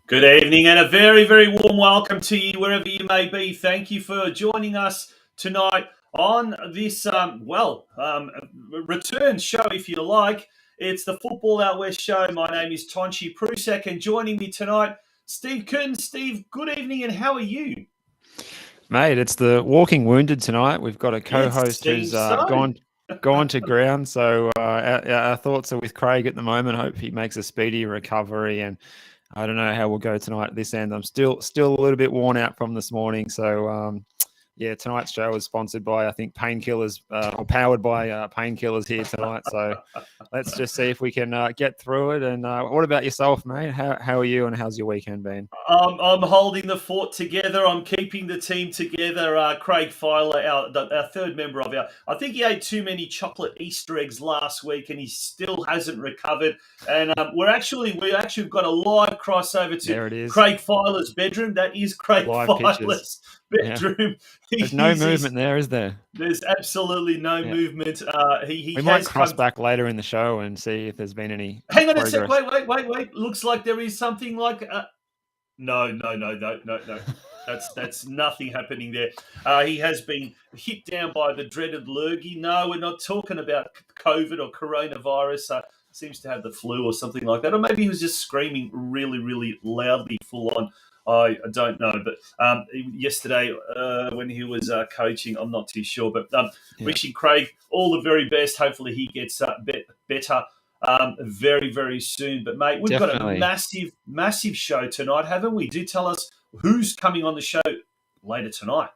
Good evening and a very, very warm welcome to you wherever you may be. Thank you for joining us tonight on this, return show, if you like. It's the Football Out West show. My name is Tonchi Prusek, and joining me tonight, Steve Curtin. Steve, good evening, and how are you? Mate, it's the Walking Wounded tonight. We've got a co-host who's gone to ground, so our thoughts are with Craig at the moment. Hope he makes a speedy recovery, and I don't know how we'll go tonight at this end. I'm still a little bit worn out from this morning. So, tonight's show is sponsored by, I think, painkillers, or powered by painkillers here tonight. So let's just see if we can get through it. And what about yourself, mate? How are you, and how's your weekend been? I'm holding the fort together. I'm keeping the team together. Craig Filer, our third member of I think he ate too many chocolate Easter eggs last week, and he still hasn't recovered. And we've actually got a live crossover to Craig Filer's bedroom. That is Craig Filer's bedroom. Yeah. There's no movement there, is there? There's absolutely no movement. We might cross back later in the show and see if there's been any. Hang on a sec. Wait. Looks like there is something like. No. That's nothing happening there. He has been hit down by the dreaded lurgy. No, we're not talking about COVID or coronavirus. Seems to have the flu or something like that. Or maybe he was just screaming really, really loudly, full on. I don't know. But yesterday when he was coaching, I'm not too sure. But wishing Craig all the very best. Hopefully he gets better very, very soon. But, mate, we've got a massive, massive show tonight, haven't we? Do tell us who's coming on the show later tonight.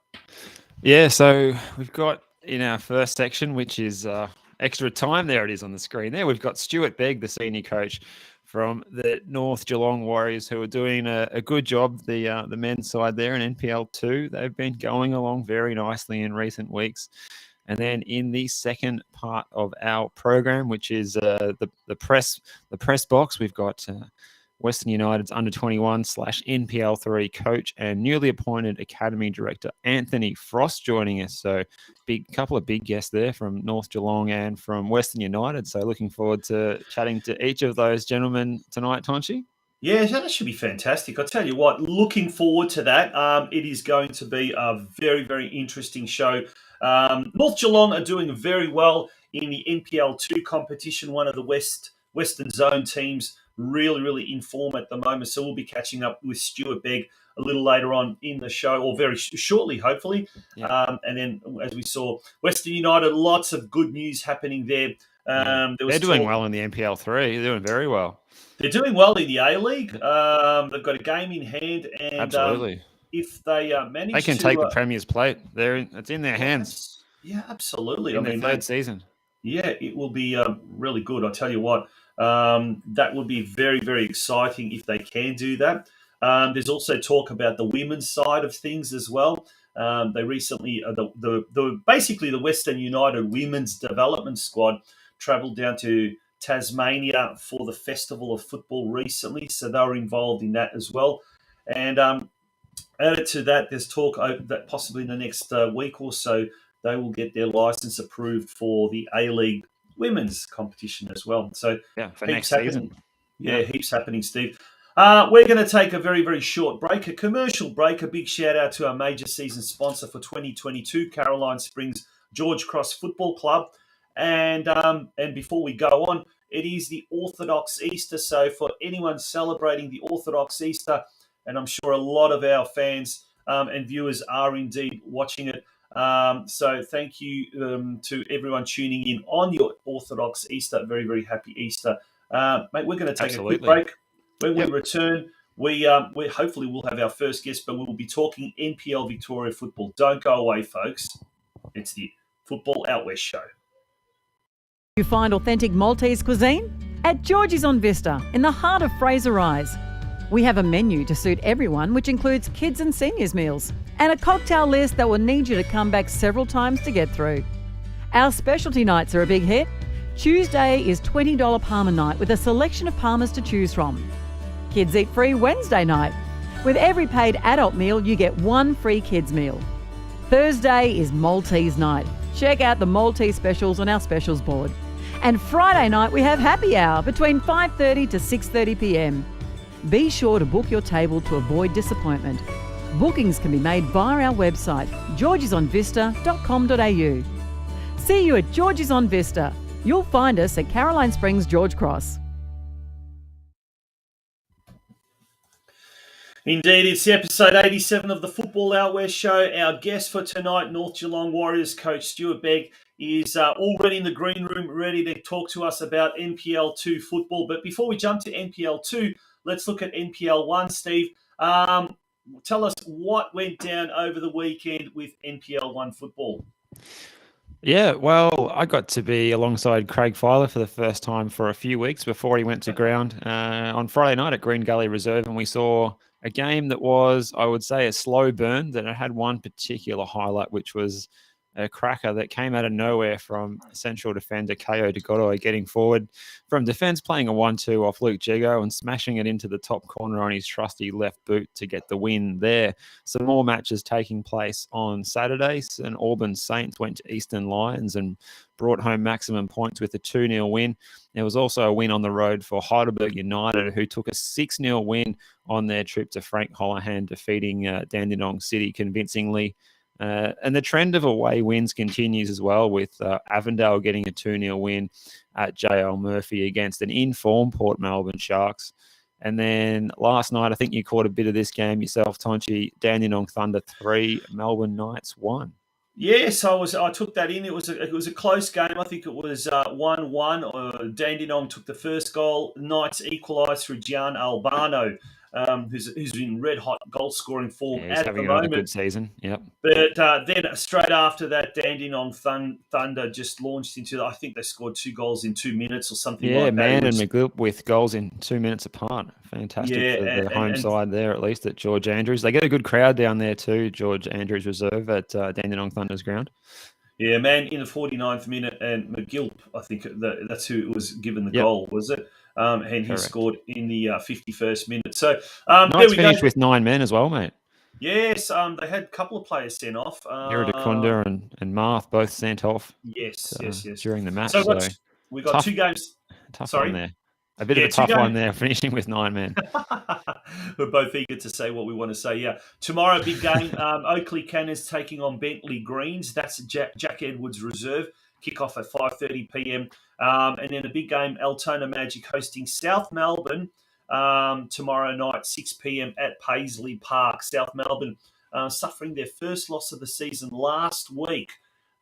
Yeah, so we've got in our first section, which is extra time. There it is on the screen there. We've got STUART BEGG, the senior coach from the North Geelong Warriors, who are doing a good job, the men's side there in NPL2. They've been going along very nicely in recent weeks. And then in the second part of our program, which is the press box, we've got Western United's under-21/NPL3 coach and newly appointed academy director Anthony Frost joining us. So couple of big guests there from North Geelong and from Western United. So looking forward to chatting to each of those gentlemen tonight, Tonchi. Yeah, that should be fantastic. I tell you what, looking forward to that. It is going to be a very, very interesting show. North Geelong are doing very well in the NPL2 competition, one of the Western Zone teams, really, really in form at the moment. So we'll be catching up with STUART BEGG a little later on in the show, or very shortly, hopefully. Yeah. And then, as we saw, Western United, lots of good news happening there. They're doing well in the NPL3. They're doing very well. They're doing well in the A-League. They've got a game in hand. And absolutely. If they manage they can take the Premier's plate. It's in their hands. Yeah, absolutely. In their third season. Yeah, it will be really good. I'll tell you what, that would be very, very exciting if they can do that. There's also talk about the women's side of things as well. They recently, basically the Western United Women's Development Squad travelled down to Tasmania for the Festival of Football recently, so they were involved in that as well. And added to that, there's talk that possibly in the next week or so, they will get their license approved for the A-League women's competition as well. So for next season. Yeah, heaps happening, Steve. We're going to take a very, very short break, a commercial break. A big shout out to our major season sponsor for 2022, Caroline Springs George Cross Football Club. And before we go on, it is the Orthodox Easter. So for anyone celebrating the Orthodox Easter, and I'm sure a lot of our fans and viewers are indeed watching it. So thank you to everyone tuning in on your Orthodox Easter. Very, very happy Easter. Mate, we're going to take a quick break. When we return, we hopefully will have our first guest, but we will be talking NPL Victoria football. Don't go away, folks. It's the Football Out West Show. You find authentic Maltese cuisine? At Georgie's on Vista, in the heart of Fraser Rise. We have a menu to suit everyone, which includes kids and seniors meals, and a cocktail list that will need you to come back several times to get through. Our specialty nights are a big hit. Tuesday is $20 Palmer night with a selection of Palmers to choose from. Kids eat free Wednesday night. With every paid adult meal, you get one free kids meal. Thursday is Maltese night. Check out the Maltese specials on our specials board. And Friday night we have happy hour between 5:30 to 6:30 p.m. Be sure to book your table to avoid disappointment. Bookings can be made via our website, georgesonvista.com.au. See you at George's on Vista. You'll find us at Caroline Springs, George Cross. Indeed, it's episode 87 of the Football Out West Show. Our guest for tonight, North Geelong Warriors coach STUART BEGG, is already in the green room, ready to talk to us about NPL2 football. But before we jump to NPL2, let's look at NPL1, Steve. Tell us what went down over the weekend with NPL1 football. Yeah, well, I got to be alongside Craig Filer for the first time for a few weeks before he went to ground on Friday night at Green Gully Reserve, and we saw a game that was, I would say, a slow burn. That it had one particular highlight, which was a cracker that came out of nowhere from central defender Ko Degoro getting forward from defence, playing a 1-2 off Luke Jego and smashing it into the top corner on his trusty left boot to get the win there. Some more matches taking place on Saturday. St Albans Saints went to Eastern Lions and brought home maximum points with a 2-0 win. There was also a win on the road for Heidelberg United, who took a 6-0 win on their trip to Frank Holohan, defeating Dandenong City convincingly. And the trend of away wins continues as well, with Avondale getting a 2-0 win at JL Murphy against an in-form Port Melbourne Sharks. And then last night, I think you caught a bit of this game yourself, Tonchi. Dandenong Thunder 3, Melbourne Knights 1. Yes, I took that in. It was a close game. I think it was 1-1. Dandenong took the first goal. Knights equalised through Gian Albano, who's in red-hot goal-scoring form at the moment. He's having a good season, yep. But then straight after that, Dandenong Thunder just launched into, I think they scored 2 goals in 2 minutes or something like that. Yeah, Mann and McGlip with goals in 2 minutes apart. Fantastic for the home side there, at least at George Andrews. They get a good crowd down there too, George Andrews Reserve at Dandenong Thunder's ground. Yeah, Mann in the 49th minute, and McGilp, I think that's who was given the goal, was it? And he scored in the 51st minute. So Knights finished with 9 men as well, mate. Yes, they had a couple of players sent off. Iridakunda and Marth both sent off. Yes. During the match. So we got 2 games. Tough one there. A bit of a tough one there, finishing with 9 men. We're both eager to say what we want to say. Yeah, tomorrow, big game. Oakley Cannons taking on Bentley Greens. That's Jack Edwards Reserve. Kick-off at 5:30 p.m. And then a big game, Altona Magic hosting South Melbourne tomorrow night, 6 p.m. at Paisley Park. South Melbourne suffering their first loss of the season last week.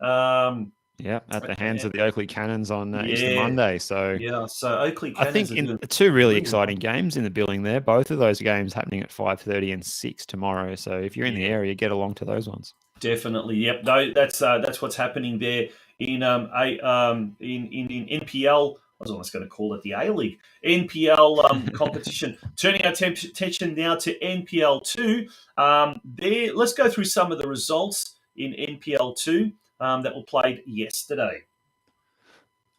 At the hands of the Oakley Cannons on Easter Monday. So Oakley Cannons. I think in 2 really exciting games in the building there. Both of those games happening at 5:30 and 6 tomorrow. So if you're in the area, get along to those ones. Definitely, yep. No, that's what's happening there in NPL. I was almost going to call it the A-League. NPL competition. Turning our attention now to NPL2. Let's go through some of the results in NPL2 that were played yesterday.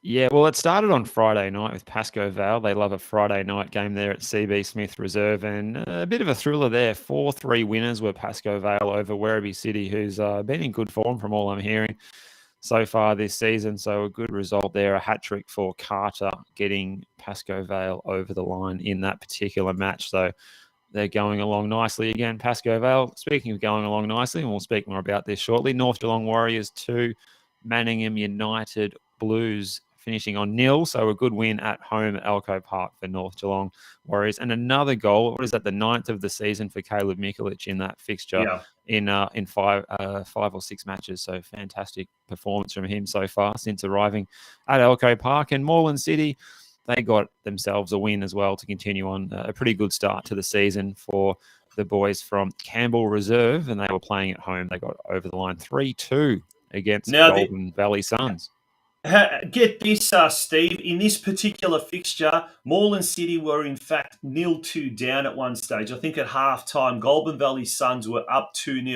Yeah, well, it started on Friday night with Pascoe Vale. They love a Friday night game there at CB Smith Reserve, and a bit of a thriller there. 4-3 winners were Pascoe Vale over Werribee City, who's been in good form from all I'm hearing so far this season. So a good result there, a hat-trick for Carter, getting Pascoe Vale over the line in that particular match. So they're going along nicely again, Pascoe Vale. Speaking of going along nicely, and we'll speak more about this shortly, North Geelong Warriors 2, Manningham United Blues finishing on 0. So a good win at home at Elko Park for North Geelong Warriors. And another goal, what is that, the 9th of the season for Caleb Mikulich in that fixture in 5 or 6 matches. So fantastic performance from him so far since arriving at Elko Park. And Moreland City, they got themselves a win as well to continue on a pretty good start to the season for the boys from Campbell Reserve, and they were playing at home. They got over the line 3-2 against Golden Valley Suns. Get this, Steve. In this particular fixture, Moreland City were in fact 0-2 down at one stage. I think at half-time, Golden Valley Suns were up 2-0,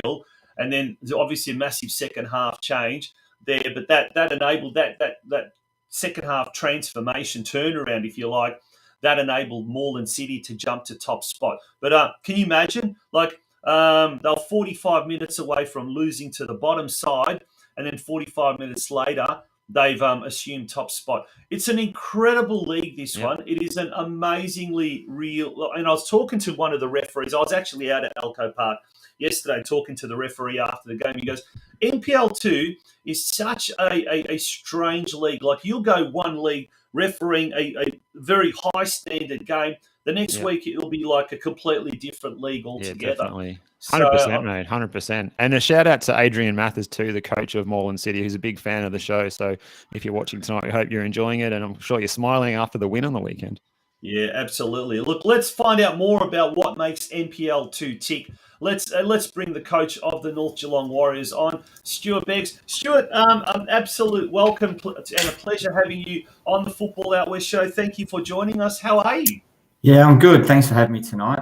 and then obviously a massive second half change there. But that enabled that second half transformation turnaround, if you like. That enabled Moreland City to jump to top spot. But can you imagine? Like they were 45 minutes away from losing to the bottom side, and then 45 minutes later, they've assumed top spot. It's an incredible league, this one. It is an amazingly real... And I was talking to one of the referees. I was actually out at Elko Park yesterday talking to the referee after the game. He goes, NPL2 is such a strange league. Like, you'll go one league refereeing a very high-standard game. The next week, it'll be like a completely different league altogether. Yeah, definitely. 100%, mate, 100%. And a shout out to Adrian Mathers too, the coach of Moreland City, who's a big fan of the show. So if you're watching tonight, we hope you're enjoying it, and I'm sure you're smiling after the win on the weekend. Yeah, absolutely. Look, let's find out more about what makes NPL2 tick. Let's bring the coach of the North Geelong Warriors on, Stuart Beggs. Stuart, an absolute welcome and a pleasure having you on the Football Out West show. Thank you for joining us. How are you? Yeah, I'm good. Thanks for having me tonight.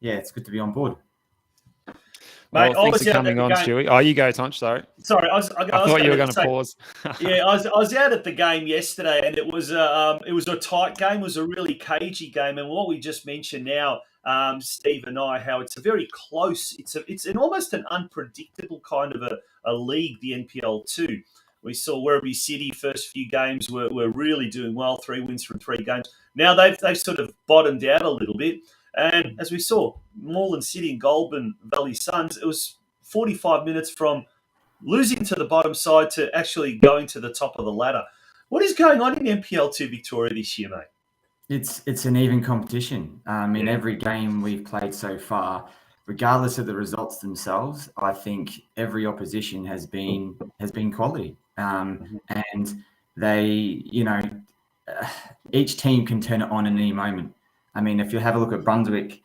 It's good to be on board. Mate, thanks for coming on, Stewie. Oh, you go, Tunch. Sorry. I thought you were going to pause. Yeah, I was out at the game yesterday, and it was a tight game. It was a really cagey game, and what we just mentioned now, Steve and I, how it's a very close. It's almost an unpredictable kind of a league, the NPL2. We saw Werribee City first few games were really doing well, 3 wins from 3 games. Now they've sort of bottomed out a little bit. And as we saw, Moreland City and Golden Valley Suns, it was 45 minutes from losing to the bottom side to actually going to the top of the ladder. What is going on in NPL2 Victoria this year, mate? It's an even competition. In every game we've played so far, regardless of the results themselves, I think every opposition has been quality. And they, each team can turn it on in any moment. I mean, if you have a look at Brunswick,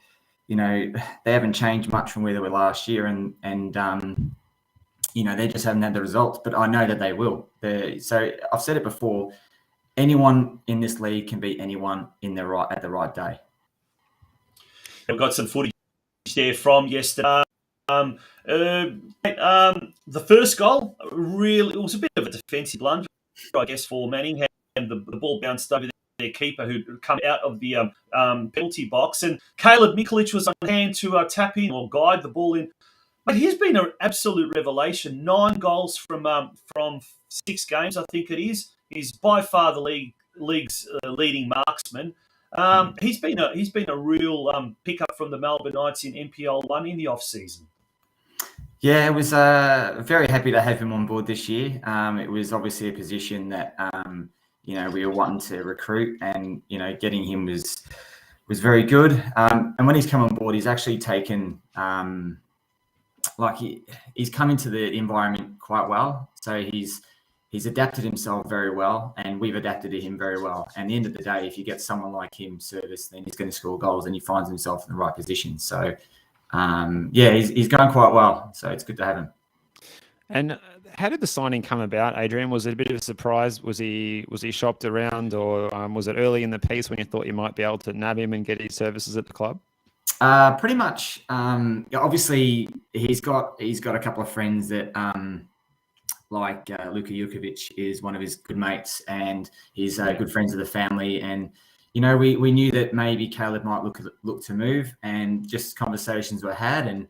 they haven't changed much from where they were last year, and they just haven't had the results. But I know that they will. So I've said it before: anyone in this league can beat anyone at the right day. We've got some footage there from yesterday. The first goal, really, it was a bit of a defensive blunder, I guess, for Manningham. The ball bounced over their keeper who'd come out of the penalty box. And Caleb Mikulich was on hand to tap in or guide the ball in. But he's been an absolute revelation. 9 goals from 6 games, I think it is. He's by far the league's leading marksman. He's been a real pickup from the Melbourne Knights in NPL1 in the off-season. Yeah, it was very happy to have him on board this year. It was obviously a position that we were wanting to recruit, and getting him was very good. And when he's come on board, he's actually taken he's come into the environment quite well. So he's adapted himself very well, and we've adapted to him very well. And at the end of the day, if you get someone like him service, then he's going to score goals, and he finds himself in the right position. So he's going quite well. So it's good to have him. And how did the signing come about, Adrian? Was it a bit of a surprise? Was he shopped around, or was it early in the piece when you thought you might be able to nab him and get his services at the club? Pretty much. Obviously, he's got a couple of friends that Luka Jukovic is one of his good mates, and he's good friends of the family. And we knew that maybe Caleb might look to move, and just conversations were had, and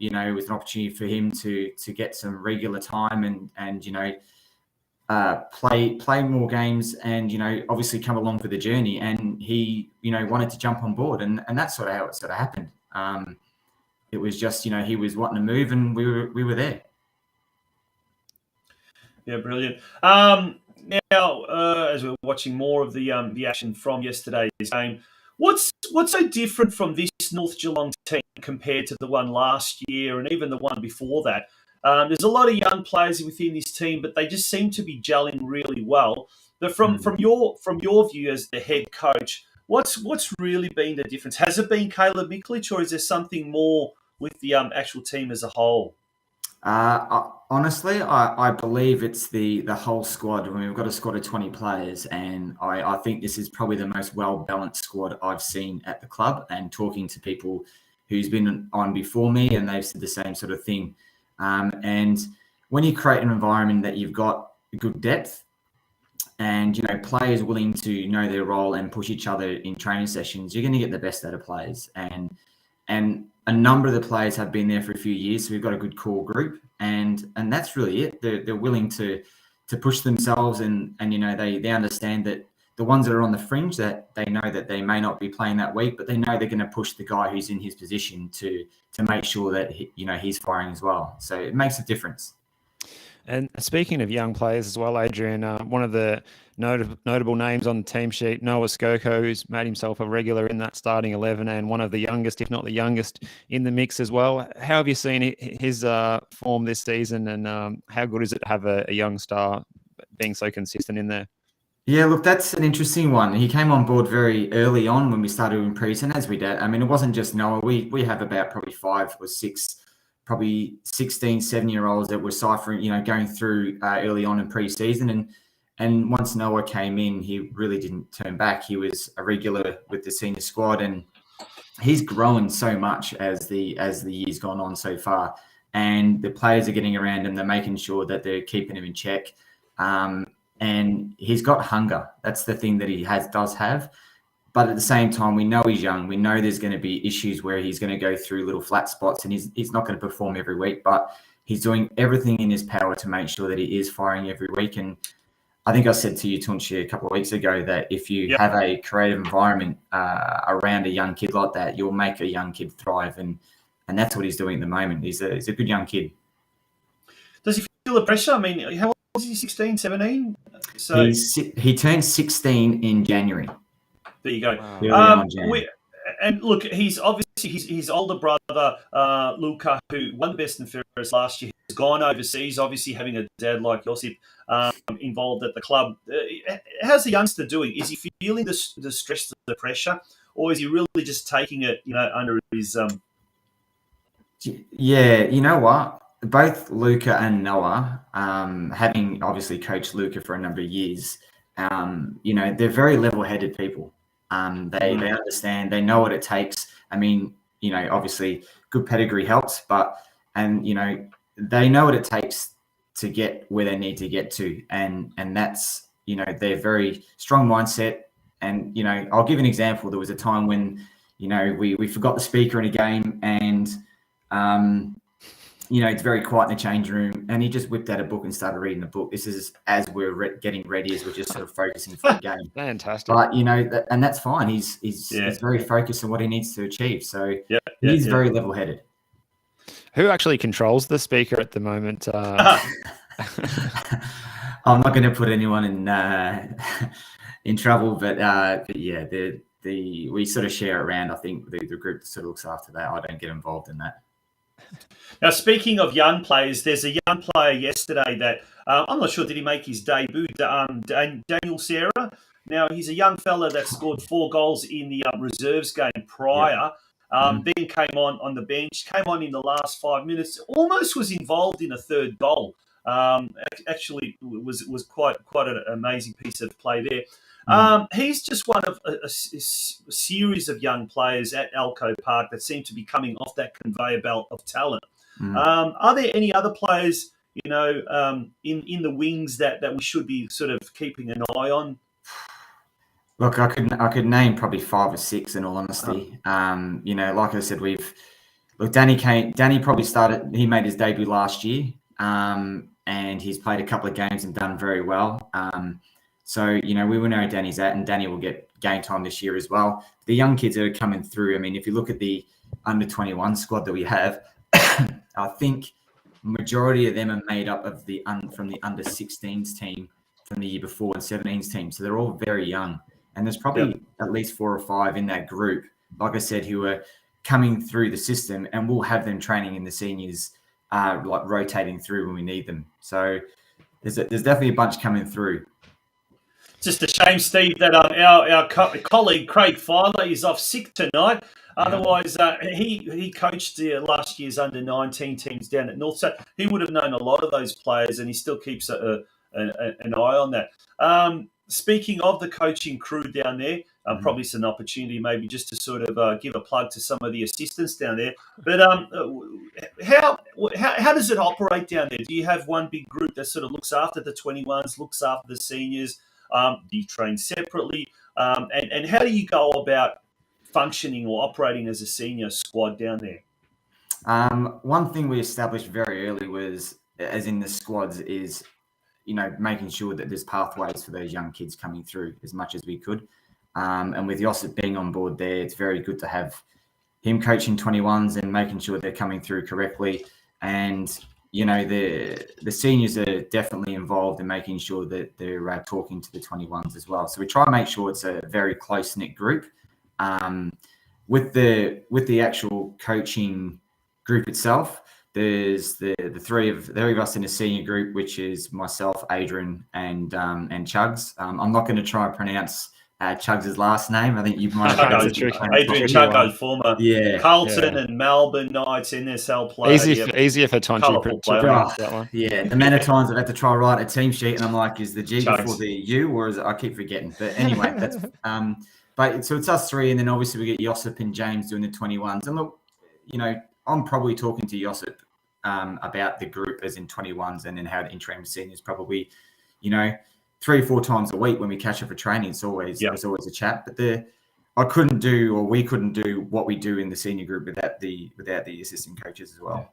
it was an opportunity for him to get some regular time and play more games, and obviously come along for the journey. And he wanted to jump on board, and that's sort of how it sort of happened. It was just he was wanting to move, and we were there. Yeah, brilliant. Now, as we're watching more of the action from yesterday's game, what's so different from this North Geelong team compared to the one last year and even the one before that? There's a lot of young players within this team, but they just seem to be gelling really well. But from your view as the head coach, what's really been the difference? Has it been Caleb Miklich, or is there something more with the actual team as a whole? Honestly, I believe it's the whole squad. I mean, we've got a squad of 20 players, and I think this is probably the most well-balanced squad I've seen at the club. And talking to people who's been on before me, and they've said the same sort of thing. And when you create an environment that you've got good depth and, players willing to know their role and push each other in training sessions, you're going to get the best out of players. And a number of the players have been there for a few years, so we've got a good core group, and that's really it. They're willing to push themselves, and they understand that the ones that are on the fringe, that they know that they may not be playing that week, but they know they're going to push the guy who's in his position to make sure that he's firing as well. So it makes a difference. And speaking of young players as well, Adrian, one of the notable names on the team sheet, Noah Skoko, who's made himself a regular in that starting 11 and one of the youngest, if not the youngest, in the mix as well. How have you seen his form this season, and how good is it to have a young star being so consistent in there? Yeah, look, that's an interesting one. He came on board very early on when we started in pre-season, as we did. I mean, it wasn't just Noah. We have about probably 5 or 6 probably 16, 17-year-olds that were ciphering, going through early on in pre-season. And once Noah came in, he really didn't turn back. He was a regular with the senior squad, and he's grown so much as the years gone on so far. And the players are getting around him. They're making sure that they're keeping him in check. And he's got hunger. That's the thing that he does have. But at the same time, we know he's young. We know there's going to be issues where he's going to go through little flat spots, and he's not going to perform every week. But he's doing everything in his power to make sure that he is firing every week. And I think I said to you, Tunchi, a couple of weeks ago that if you have a creative environment around a young kid like that, you'll make a young kid thrive. And that's what he's doing at the moment. He's a good young kid. Does he feel the pressure? I mean, how old is he? 16, 17? So he turned 16 in January. There you go. Wow. And look, he's obviously his older brother, Luca, who won the best and fairest last year, has gone overseas, obviously having a dad like Josip involved at the club. How's the youngster doing? Is he feeling the stress, the pressure, or is he really just taking it, under his... Yeah, you know what? Both Luca and Noah, having obviously coached Luca for a number of years, they're very level-headed people. They understand, they know what it takes. I mean, obviously good pedigree helps, they know what it takes to get where they need to get to. And that's, they're very strong mindset. And, I'll give an example. There was a time when, we forgot the speaker in a game, and, it's very quiet in the change room, and he just whipped out a book and started reading the book. This is as we're getting ready, as we're just sort of focusing for the game. Fantastic. But, and that's fine. He's very focused on what he needs to achieve. So he's very level-headed. Who actually controls the speaker at the moment? I'm not going to put anyone in trouble, but yeah, we sort of share it around. I think the group that sort of looks after that. I don't get involved in that. Now, speaking of young players, there's a young player yesterday that I'm not sure, did he make his debut? Daniel Serra. Now, he's a young fella that scored 4 goals in the reserves game prior. Then came on the bench, came on in the last 5 minutes, almost was involved in a third goal. Actually, was quite an amazing piece of play there. He's just one of a series of young players at Alco Park that seem to be coming off that conveyor belt of talent. Are there any other players, in the wings that we should be sort of keeping an eye on? Look, I could name probably 5 or 6 in all honesty. Like I said, Danny probably started. He made his debut last year, and he's played a couple of games and done very well. So, we will know Danny's at, and Danny will get game time this year as well. The young kids that are coming through, I mean, if you look at the under-21 squad that we have, I think majority of them are made up of from the under 16s team from the year before and 17s team. So they're all very young. And there's probably at least 4 or 5 in that group, like I said, who are coming through the system, and we'll have them training in the seniors, like rotating through when we need them. So there's definitely a bunch coming through. Just a shame, Steve, that our colleague Craig Filer is off sick tonight. Otherwise, he coached last year's under-19 teams down at North, so he would have known a lot of those players, and he still keeps an eye on that. Speaking of the coaching crew down there, probably it's an opportunity maybe just to sort of give a plug to some of the assistants down there. But how does it operate down there? Do you have one big group that sort of looks after the 21s, looks after the seniors? Do you train separately? And how do you go about functioning or operating as a senior squad down there? One thing we established very early was, as in the squads, is making sure that there's pathways for those young kids coming through as much as we could. And with Josip being on board there, it's very good to have him coaching 21s and making sure they're coming through correctly. And the seniors are definitely involved in making sure that they're talking to the 21s as well. So we try and make sure it's a very close-knit group. With the actual coaching group itself, there's the three of us in a senior group, which is myself, Adrian, and Chugs. I'm not going to try and pronounce Chugs' last name. I think you might have Adrian Chuggo, former Carlton and Melbourne Knights NSL player. Easier for Tonchi to pronounce that one. Yeah, the amount of times I've had to try and write a team sheet, and I'm like, is the G before the U, or is it? I keep forgetting. But anyway, that's but so it's us three, and then obviously we get Josip and James doing the 21s. And look, I'm probably talking to Josip about the group as in 21s, and then how to interim seniors probably, 3 or 4 times a week when we catch up for training. It's always there's always a chat. But we couldn't do what we do in the senior group without the assistant coaches as well.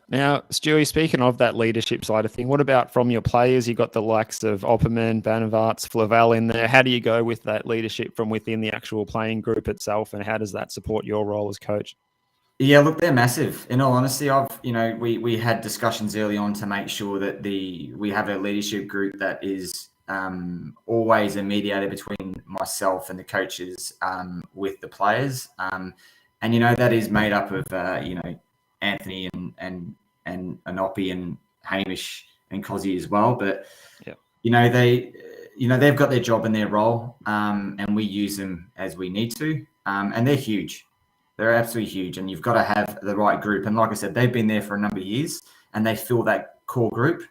Now, Stewie, speaking of that leadership side of thing, what about from your players? You got the likes of Opperman, Banavarts, Flavel in there. How do you go with that leadership from within the actual playing group itself, and how does that support your role as coach? Yeah, look, they're massive. In all honesty, we had discussions early on to make sure that we have a leadership group that is always a mediator between myself and the coaches with the players, and that is made up of Anthony and Anopi and Hamish and Cozzy as well. But they've got their job and their role, and we use them as we need to, and they're huge. They're absolutely huge, and you've got to have the right group. And like I said, they've been there for a number of years, and they fill that core group.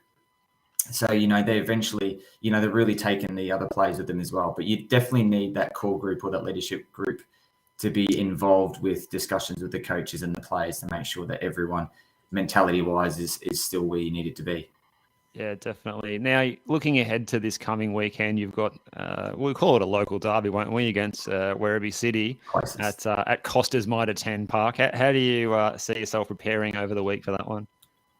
So, they eventually, they're really taking the other players with them as well. But you definitely need that core group or that leadership group to be involved with discussions with the coaches and the players to make sure that everyone, mentality-wise, is still where you need it to be. Yeah, definitely. Now, looking ahead to this coming weekend, you've got, we'll call it a local derby, won't we, against Werribee City at Costas Mitre 10 Park. How do you see yourself preparing over the week for that one?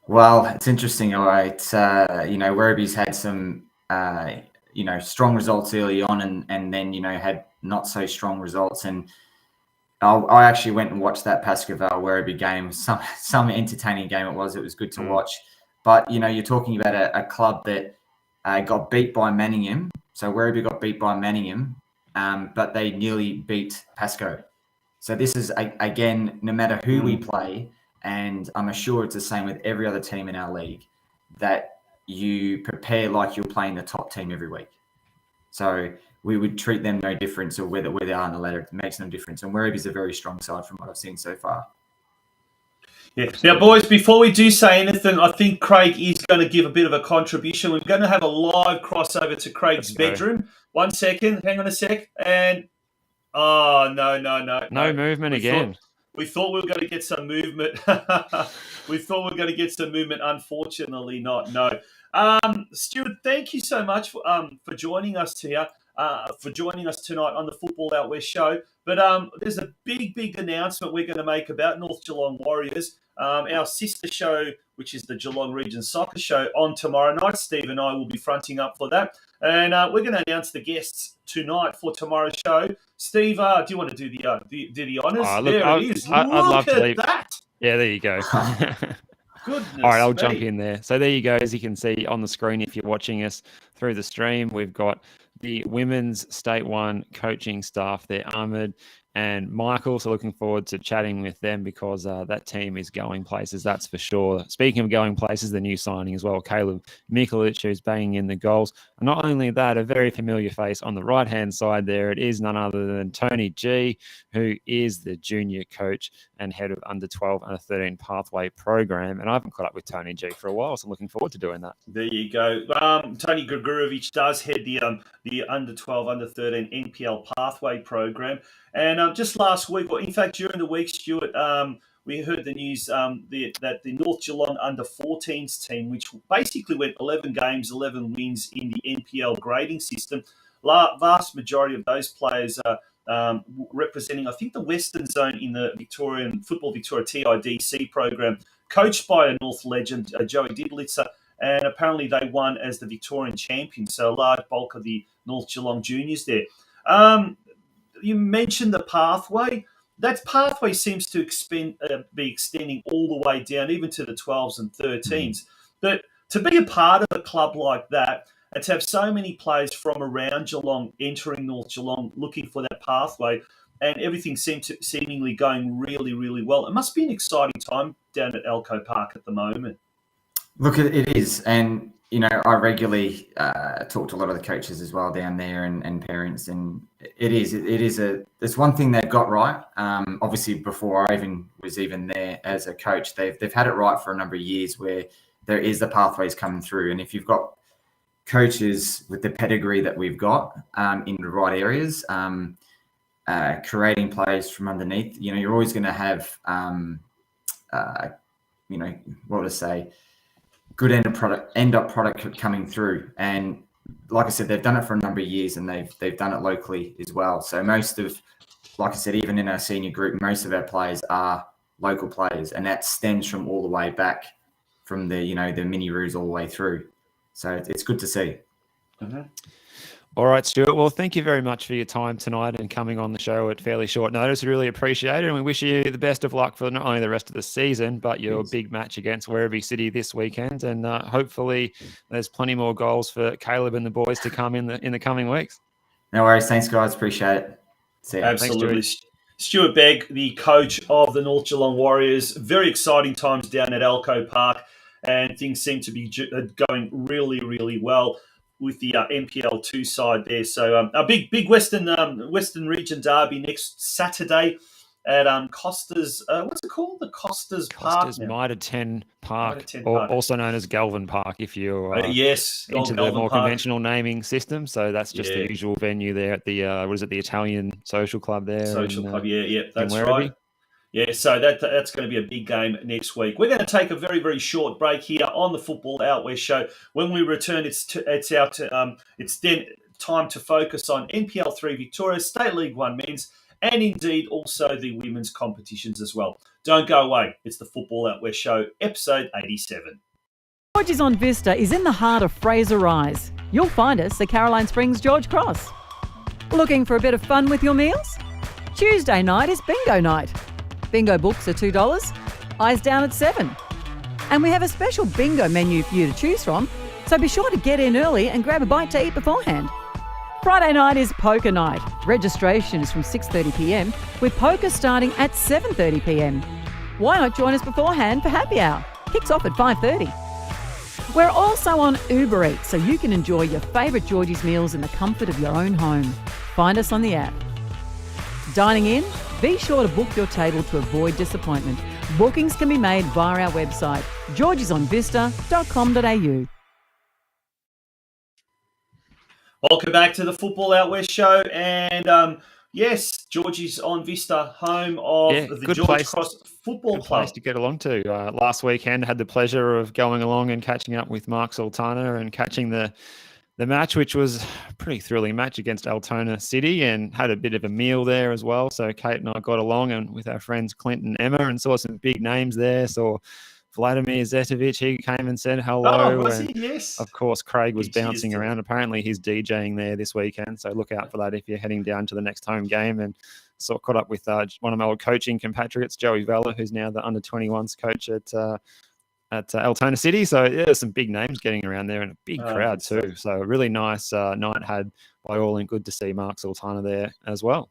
Well, it's interesting. All right. Werribee's had some, strong results early on and then, had not so strong results. And I actually went and watched that Pascoe Werribee game. Some entertaining game it was. It was good to watch. But, you're talking about a club that got beat by Manningham. So Werribee got beat by Manningham, but they nearly beat Pascoe. So this is, again, no matter who we play, and I'm sure it's the same with every other team in our league, that you prepare like you're playing the top team every week. So we would treat them no different, or where they are in the ladder. It makes no difference. And Werribee's a very strong side from what I've seen so far. Yeah. Now, boys, before we do say anything, I think Craig is going to give a bit of a contribution. We're going to have a live crossover to Craig's bedroom. 1 second. Hang on a sec. And, no movement again. We thought we were going to get some movement. Unfortunately not. No. Stuart, thank you so much for joining us here. For joining us tonight on the Football Out West show. But there's a big announcement we're going to make about North Geelong Warriors. Our sister show, which is the Geelong Region Soccer Show, on tomorrow night. Steve and I will be fronting up for that. And we're going to announce the guests tonight for tomorrow's show. Steve, do you want to do the honours? It is. I'd love to leave that. Yeah, there you go. Goodness All right, I'll me. jump in there. So there you go. As you can see on the screen, if you're watching us through the stream, we've got the women's State 1 coaching staff there, Ahmed and Michael. So looking forward to chatting with them because that team is going places, that's for sure. Speaking of going places, the new signing as well, Caleb Mikulic, who's banging in the goals. And not only that, a very familiar face on the right-hand side there. It is none other than Tony G, who is the junior coach and head of under 12, under 13 pathway program. And I haven't caught up with Tony G for a while, so I'm looking forward to doing that. There you go. Tony Gregorovich does head the under 12, under 13 NPL pathway program. And just last week, or in fact during the week, Stuart, we heard the news that the North Geelong under 14s team, which basically went 11 games, 11 wins in the NPL grading system, vast majority of those players are representing, I think, the Western Zone in the Victorian Football Victoria TIDC program, coached by a North legend, Joey Diblitzer, and apparently they won as the Victorian champions. So a large bulk of the North Geelong juniors there. You mentioned the pathway. That pathway seems to be extending all the way down, even to the 12s and 13s. But to be a part of a club like that, and to have so many players from around Geelong entering North Geelong looking for that pathway, and everything seemingly going really, really well. It must be an exciting time down at Elko Park at the moment. Look, it is. And, you know, I regularly talk to a lot of the coaches as well down there and parents. And it's one thing they've got right. Obviously, before I was even there as a coach, they've had it right for a number of years where there is the pathways coming through. And if you've got coaches with the pedigree that we've got in the right areas, creating players from underneath, you know, you're always going to have, you know, what to say, good end up product coming through. And like I said, they've done it for a number of years, and they've done it locally as well. So most of, like I said, even in our senior group, most of our players are local players, and that stems from all the way back from the, you know, the mini roos all the way through. So it's good to see. Mm-hmm. All right, Stuart. Well, thank you very much for your time tonight and coming on the show at fairly short notice. We really appreciate it. And we wish you the best of luck for not only the rest of the season, but your big match against Werribee City this weekend. And hopefully there's plenty more goals for Caleb and the boys to come in the coming weeks. No worries. Thanks, guys. Appreciate it. See you. Absolutely. Thanks, Stuart Begg, the coach of the North Geelong Warriors. Very exciting times down at Elko Park, and things seem to be going really, really well with the NPL2 side there. So a big Western Region derby next Saturday at Costa's, what's it called? The Costa's Park. Costa's Mitre 10 Park, also known as Galvin Park if you're yes, into the more conventional naming system. So that's just the usual venue there at the, what is it, the Italian Social Club there? Social Club, yeah, that's right. Yeah, so that's going to be a big game next week. We're going to take a very, very short break here on the Football Out West show. When we return, it's then time to focus on NPL3 Victoria, State League 1 men's, and indeed also the women's competitions as well. Don't go away. It's the Football Out West show, episode 87. George's on Vista is in the heart of Fraser Rise. You'll find us at Caroline Springs George Cross. Looking for a bit of fun with your meals? Tuesday night is bingo night. Bingo books are $2, eyes down at $7. And we have a special bingo menu for you to choose from, so be sure to get in early and grab a bite to eat beforehand. Friday night is poker night. Registration is from 6:30pm, with poker starting at 7:30pm. Why not join us beforehand for happy hour? Kicks off at 5:30. We're also on Uber Eats, so you can enjoy your favourite Georgie's meals in the comfort of your own home. Find us on the app. Dining in? Be sure to book your table to avoid disappointment. Bookings can be made via our website, georgiesonvista.com.au. Welcome back to the Football Out West show. And yes, Georgie's on Vista, home of the George Cross Football Club. Place to get along to. Last weekend, had the pleasure of going along and catching up with Mark Sultana and catching the match, which was a pretty thrilling match against Altona City, and had a bit of a meal there as well. So Kate and I got along and with our friends Clint and Emma and saw some big names there. Saw Vladimir Zetovic, he came and said hello. Oh, was and he? Yes. Of course, Craig was bouncing around. Apparently he's DJing there this weekend. So look out for that if you're heading down to the next home game. And caught up with one of my old coaching compatriots, Joey Vella, who's now the under-21s coach at at Altona City. So yeah, there's some big names getting around there and a big crowd too. So a really nice night had by all, and good to see Mark Sultana there as well.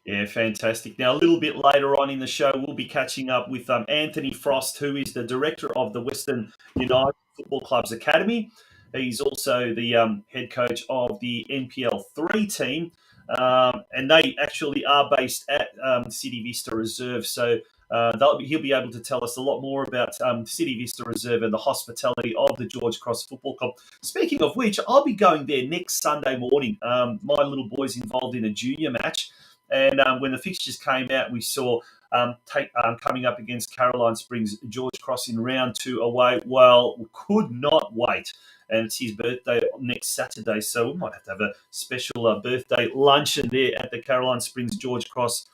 Yeah, fantastic. Now, a little bit later on in the show, we'll be catching up with Anthony Frost, who is the director of the Western United Football Club's Academy. He's also the head coach of the NPL3 team, and they actually are based at City Vista Reserve. So he'll be able to tell us a lot more about City Vista Reserve and the hospitality of the George Cross Football Club. Speaking of which, I'll be going there next Sunday morning. My little boy's involved in a junior match. And when the fixtures came out, we saw coming up against Caroline Springs, George Cross in round 2 away. Well, we could not wait. And it's his birthday next Saturday, so we might have to have a special birthday luncheon there at the Caroline Springs George Cross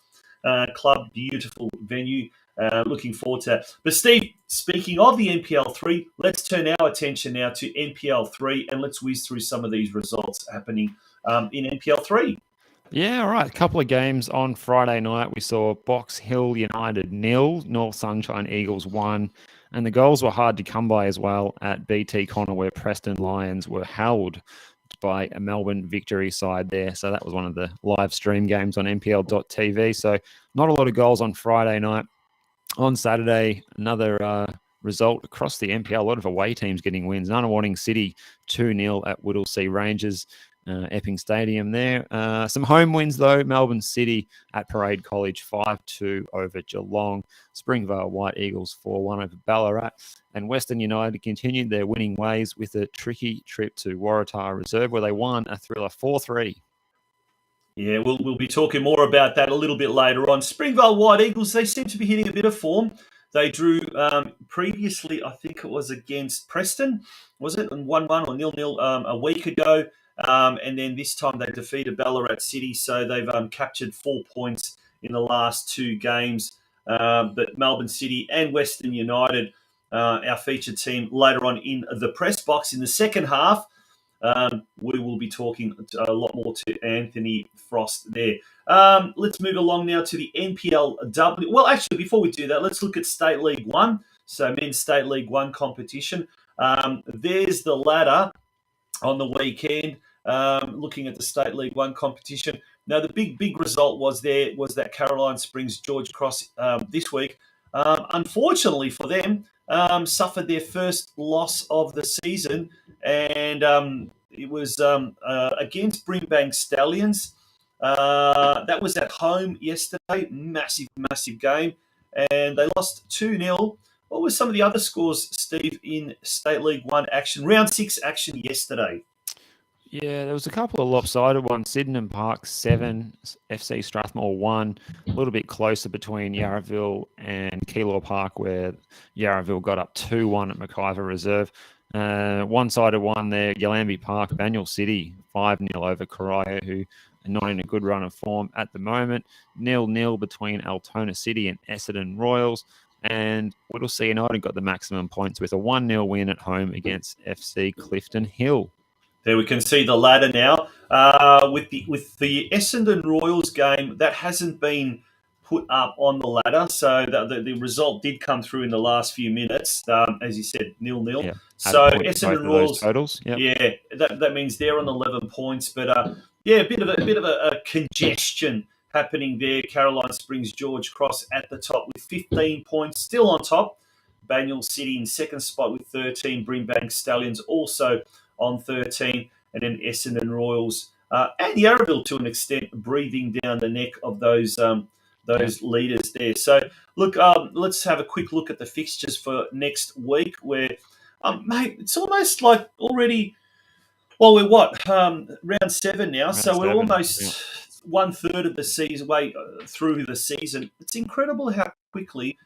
Club. Beautiful venue. Looking forward to that. But Steve, speaking of the NPL3, let's turn our attention now to NPL3 and let's whiz through some of these results happening in NPL3. Yeah, all right. A couple of games on Friday night. We saw Box Hill United 0, North Sunshine Eagles 1, and the goals were hard to come by as well at BT Connor, where Preston Lions were held by a Melbourne Victory side there. So that was one of the live stream games on NPL.TV. So not a lot of goals on Friday night. On Saturday, another result across the NPL. A lot of away teams getting wins. Nunawading City 2-0 at Whittlesea Rangers. Epping Stadium there. Some home wins, though. Melbourne City at Parade College 5-2 over Geelong. Springvale White Eagles 4-1 over Ballarat. And Western United continued their winning ways with a tricky trip to Waratah Reserve, where they won a thriller 4-3. Yeah, we'll be talking more about that a little bit later on. Springvale White Eagles, they seem to be hitting a bit of form. They drew previously, I think it was against Preston, was it? And 1-1 or 0-0 a week ago. And then this time they defeated Ballarat City, so they've captured 4 points in the last 2 games. But Melbourne City and Western United, our featured team, later on in the press box in the second half, we will be talking a lot more to Anthony Frost there. Let's move along now to the NPLW. Well, actually, before we do that, let's look at State League 1. So Men's State League 1 competition. There's the ladder on the weekend. Looking at the State League 1 competition. Now, the big result was that Caroline Springs George Cross this week, unfortunately for them, suffered their first loss of the season, and it was against Brimbank Stallions. That was at home yesterday. Massive game, and they lost 2-0. What were some of the other scores, Steve, in State League 1 action? Round 6 action yesterday. Yeah, there was a couple of lopsided ones. Sydenham Park 7, FC Strathmore 1. A little bit closer between Yarraville and Keilor Park, where Yarraville got up 2-1 at McIver Reserve. One-sided one there, Yallambi Park, Banyule City 5-0 over Correa, who are not in a good run of form at the moment. 0-0 between Altona City and Essendon Royals. And Whittlesea United got the maximum points with a 1-0 win at home against FC Clifton Hill. There we can see the ladder now. With the Essendon Royals game, that hasn't been put up on the ladder. So the result did come through in the last few minutes, as you said, 0-0. Yeah, so Essendon Royals totals. Yep. Yeah, that means they're on 11 points. But yeah, a bit of a congestion happening there. Caroline Springs George Cross at the top with 15 points, still on top. Banyule City in second spot with 13. Brimbank Stallions also on 13, and then Essendon Royals and Yarraville to an extent breathing down the neck of those leaders there. So look, let's have a quick look at the fixtures for next week. Where, mate, it's almost like already. Well, we're round 7 now, so we're almost 1/3 of the season way through the season. It's incredible how quickly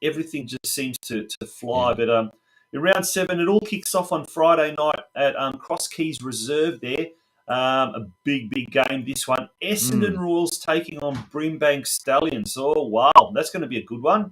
everything just seems to fly, but. In round 7, it all kicks off on Friday night at Cross Keys Reserve there. A big game, this one. Essendon Royals taking on Brimbank Stallions. Oh, wow. That's going to be a good one.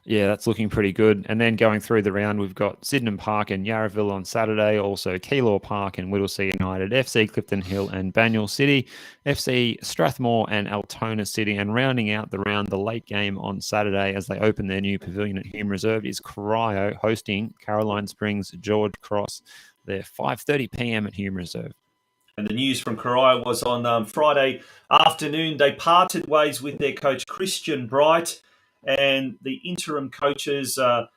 Yeah, that's looking pretty good. And then going through the round, we've got Sydenham Park and Yarraville on Saturday, also Keilor Park and Whittlesea United, FC Clifton Hill and Banyule City, FC Strathmore and Altona City. And rounding out the round, the late game on Saturday as they open their new pavilion at Hume Reserve is Corio hosting Caroline Springs George Cross. They're 5:30 p.m. at Hume Reserve. And the news from Corio was on Friday afternoon. They parted ways with their coach, Christian Bright, and the interim coaches. I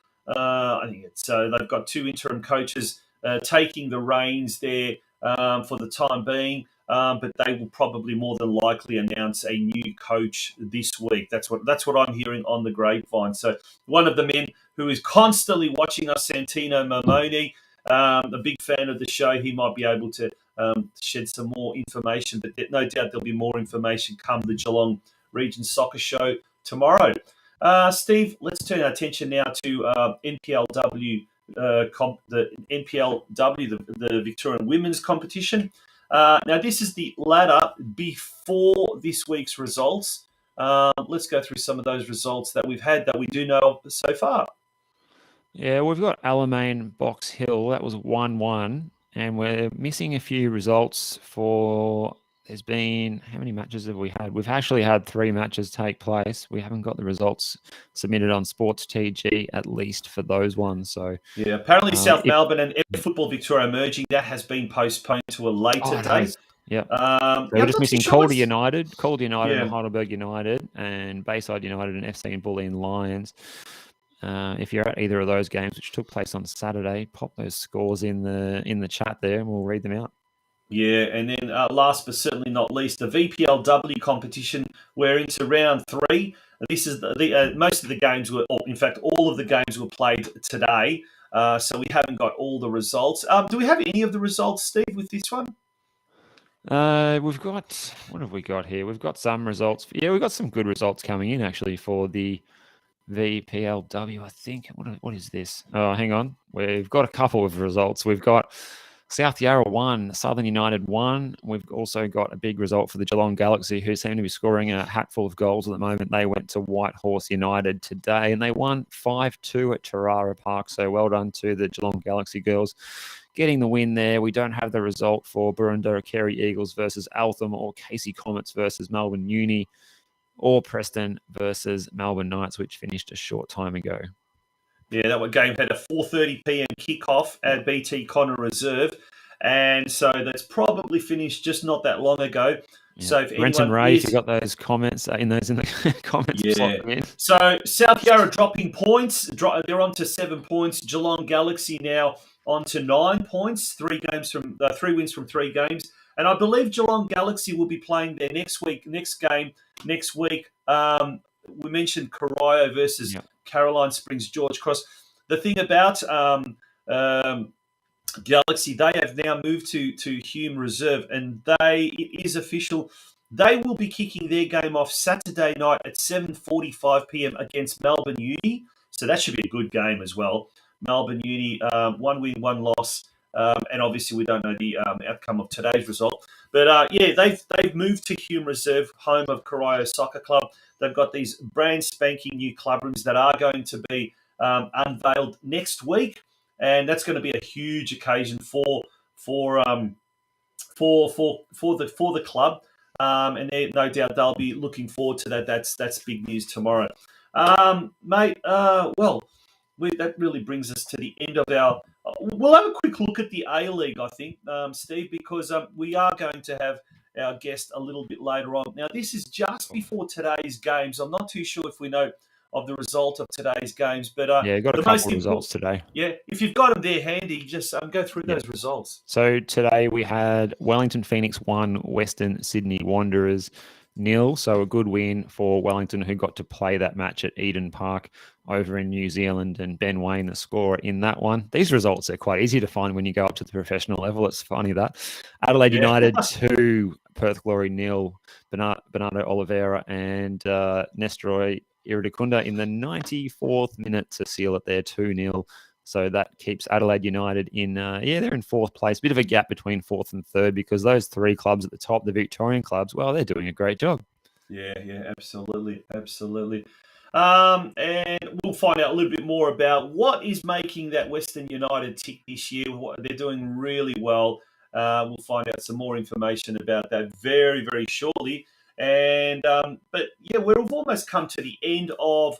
think they've got two interim coaches taking the reins there for the time being. But they will probably more than likely announce a new coach this week. That's what I'm hearing on the grapevine. So one of the men who is constantly watching us, Santino Momoni, a big fan of the show, he might be able to shed some more information, but no doubt there'll be more information come the Geelong Region Soccer Show tomorrow. Steve, let's turn our attention now to NPLW, the NPLW, the Victorian Women's Competition. Now, this is the ladder before this week's results. Let's go through some of those results that we've had that we do know of so far. Yeah, we've got Alamein Box Hill. That was 1-1. And we're missing a few results for... There's been... How many matches have we had? We've actually had 3 matches take place. We haven't got the results submitted on Sports TG, at least for those ones. So yeah, apparently South Melbourne and Football Victoria merging, that has been postponed to a later date. Yeah. We're just missing Calder United and Heidelberg United and Bayside United and FC and Bulleen Lions. If you're at either of those games, which took place on Saturday, pop those scores in the chat there, and we'll read them out. Yeah, and then last but certainly not least, the VPLW competition. We're into round 3. This is most of the games were, or in fact, all of the games were played today. So we haven't got all the results. Do we have any of the results, Steve, with this one? We've got, what have we got here? We've got some results. Yeah, we've got some good results coming in actually for the VPLW, I think. What is this? Oh, hang on. We've got a couple of results. We've got South Yarra 1, Southern United 1. We've also got a big result for the Geelong Galaxy, who seem to be scoring a hatful of goals at the moment. They went to Whitehorse United today, and they won 5-2 at Tarara Park. So well done to the Geelong Galaxy girls getting the win there. We don't have the result for Burundara Kerry Eagles versus Altham, or Casey Comets versus Melbourne Uni, or Preston versus Melbourne Knights, which finished a short time ago. Yeah, that game had a 4:30 p.m. kickoff at BT Connor Reserve, and so that's probably finished just not that long ago. Yeah. So if Brenton Ray, if you got those comments in the comments, yeah. So South Yarra dropping points. They're on to 7 points. Geelong Galaxy now on to 9 points. 3 wins from 3 games. And I believe Geelong Galaxy will be playing their next week. We mentioned Corio versus Caroline Springs George Cross. The thing about Galaxy, they have now moved to Hume Reserve, and it is official. They will be kicking their game off Saturday night at 7:45 p.m. against Melbourne Uni. So that should be a good game as well. Melbourne Uni, 1 win, 1 loss. And obviously, we don't know the outcome of today's result. But they've moved to Hume Reserve, home of Corio Soccer Club. They've got these brand spanking new club rooms that are going to be unveiled next week, and that's going to be a huge occasion for the club. And no doubt they'll be looking forward to that. That's big news tomorrow, mate. That really brings us to the end of our. We'll have a quick look at the A-League, I think, Steve, because we are going to have our guest a little bit later on. Now, this is just before today's games. I'm not too sure if we know of the result of today's games, but got a couple of results today. Yeah, if you've got them there handy, just go through those results. So today we had Wellington Phoenix 1, Western Sydney Wanderers 0. So a good win for Wellington, who got to play that match at Eden Park over in New Zealand, and Ben Wayne, the scorer in that one. These results are quite easy to find when you go up to the professional level. It's funny that. Adelaide United 2, Perth Glory 0, Bernardo Oliveira and Nestroy Iridakunda in the 94th minute to seal it there, 2-0. So that keeps Adelaide United in, they're in 4th place. Bit of a gap between 4th and 3rd, because those 3 clubs at the top, the Victorian clubs, well, they're doing a great job. Yeah, absolutely. And we'll find out a little bit more about what is making that Western United tick this year. They're doing really well. We'll find out some more information about that very, very shortly. And but yeah, we've almost come to the end of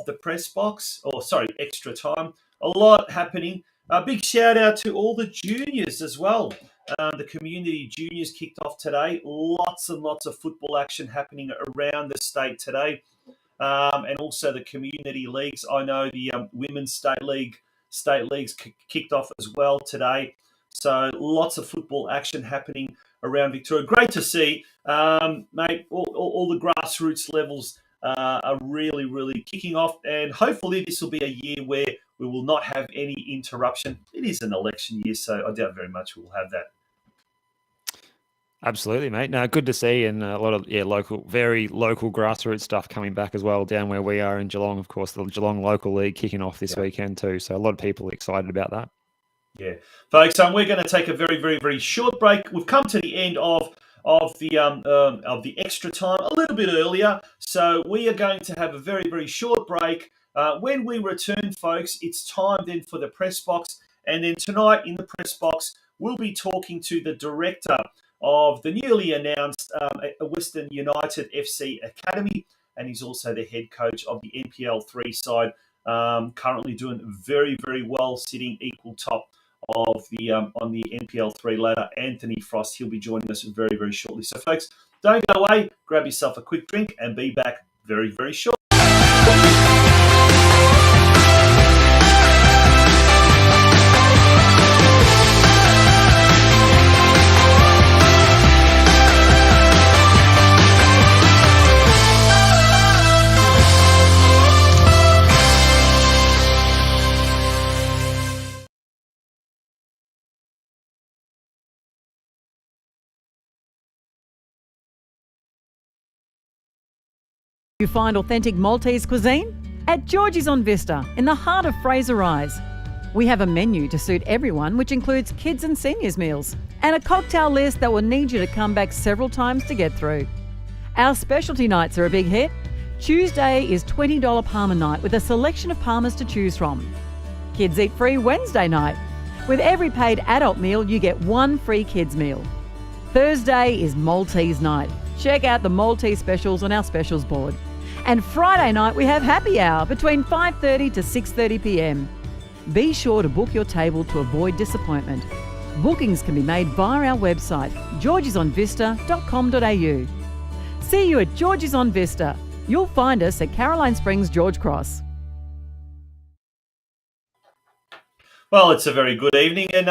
the press box, or sorry, extra time. A lot happening. A big shout out to all the juniors as well. The community juniors kicked off today. Lots and lots of football action happening around the state today. And also the community leagues. I know the women's state leagues kicked off as well today. So lots of football action happening around Victoria. Great to see, mate. All the grassroots levels are really, really kicking off, and hopefully this will be a year where we will not have any interruption. It is an election year, so I doubt very much we'll have that. Absolutely, mate. No, good to see, and a lot of very local grassroots stuff coming back as well down where we are in Geelong. Of course, the Geelong Local League kicking off this weekend too. So a lot of people are excited about that. Yeah, folks. We're going to take a very, very, very short break. We've come to the end of the extra time a little bit earlier, so we are going to have a very, very short break. When we return, folks, it's time then for the press box, and then tonight in the press box we'll be talking to the director of the newly announced Western United FC Academy, and he's also the head coach of the NPL3 side, currently doing very, very well, sitting equal top of the on the NPL3 ladder. Anthony Frost, he'll be joining us very, very shortly. So, folks, don't go away. Grab yourself a quick drink and be back very, very shortly. You find authentic Maltese cuisine? At Georgie's on Vista, in the heart of Fraser Rise. We have a menu to suit everyone, which includes kids and seniors meals, and a cocktail list that will need you to come back several times to get through. Our specialty nights are a big hit. Tuesday is $20 Palmer night with a selection of Palmers to choose from. Kids eat free Wednesday night. With every paid adult meal, you get one free kids meal. Thursday is Maltese night. Check out the Maltese specials on our specials board. And Friday night we have happy hour between 5:30 to 6:30 p.m. Be sure to book your table to avoid disappointment. Bookings can be made via our website, georgesonvista.com.au. See you at George's on Vista. You'll find us at Caroline Springs, George Cross. Well, it's a very good evening, and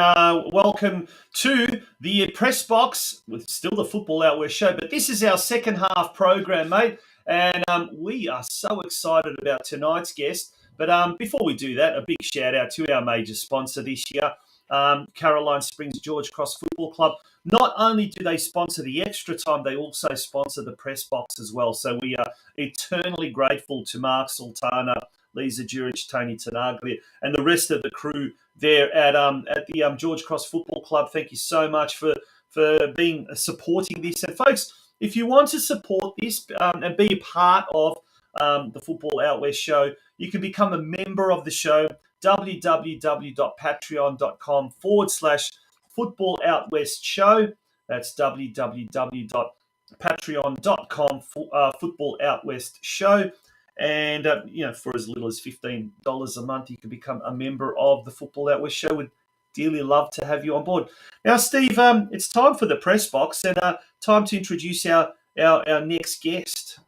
welcome to the press box with still the Football Out West show. But this is our second half program, mate, and we are so excited about tonight's guest. But before we do that, a big shout out to our major sponsor this year, Caroline Springs George Cross Football Club. Not only do they sponsor the extra time, they also sponsor the press box as well. So we are eternally grateful to Mark Sultana, Lisa Jurich, Tony Tanaglia, and the rest of the crew there at the George Cross Football Club. Thank you so much for supporting this. And folks, if you want to support this and be a part of the Football Out West show, you can become a member of the show, www.patreon.com/Football Out West show. That's www.patreon.com Football Out West show. And, for as little as $15 a month, you can become a member of the Football Out West show. We'd dearly love to have you on board. Now, Steve, it's time for the press box and time to introduce our next guest.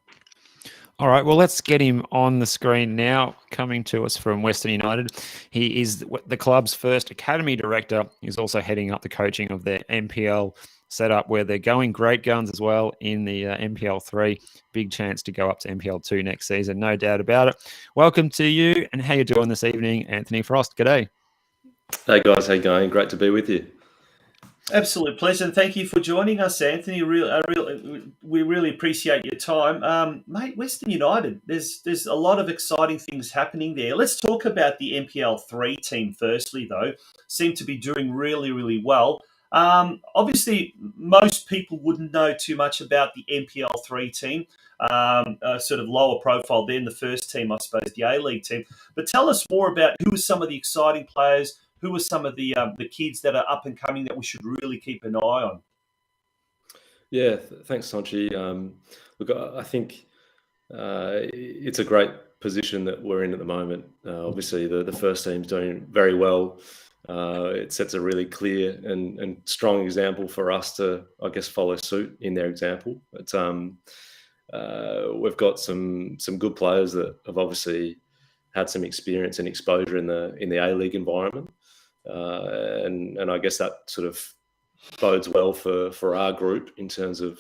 All right, well, let's get him on the screen now, coming to us from Western United. He is the club's first academy director. He's also heading up the coaching of their NPL setup, where they're going great guns as well in the NPL3. Big chance to go up to NPL2 next season, no doubt about it. Welcome to you, and how you doing this evening, Anthony Frost? G'day. Hey guys, how you going? Great to be with you. Absolute pleasure, and thank you for joining us, Anthony. We really appreciate your time, mate. Western United, there's a lot of exciting things happening there. Let's talk about the NPL3 team firstly, though. Seem to be doing really, really well. Obviously, most people wouldn't know too much about the NPL3 team. Sort of lower profile than the first team, I suppose, the A-League team. But tell us more about who are some of the exciting players, who are some of the kids that are up and coming that we should really keep an eye on. Yeah, thanks, Sanchi. Look, I think it's a great position that we're in at the moment. Obviously, the first team's doing very well. It sets a really clear and strong example for us to, I guess, follow suit in their example. But we've got some good players that have obviously had some experience and exposure in the A-League environment, and I guess that sort of bodes well for our group in terms of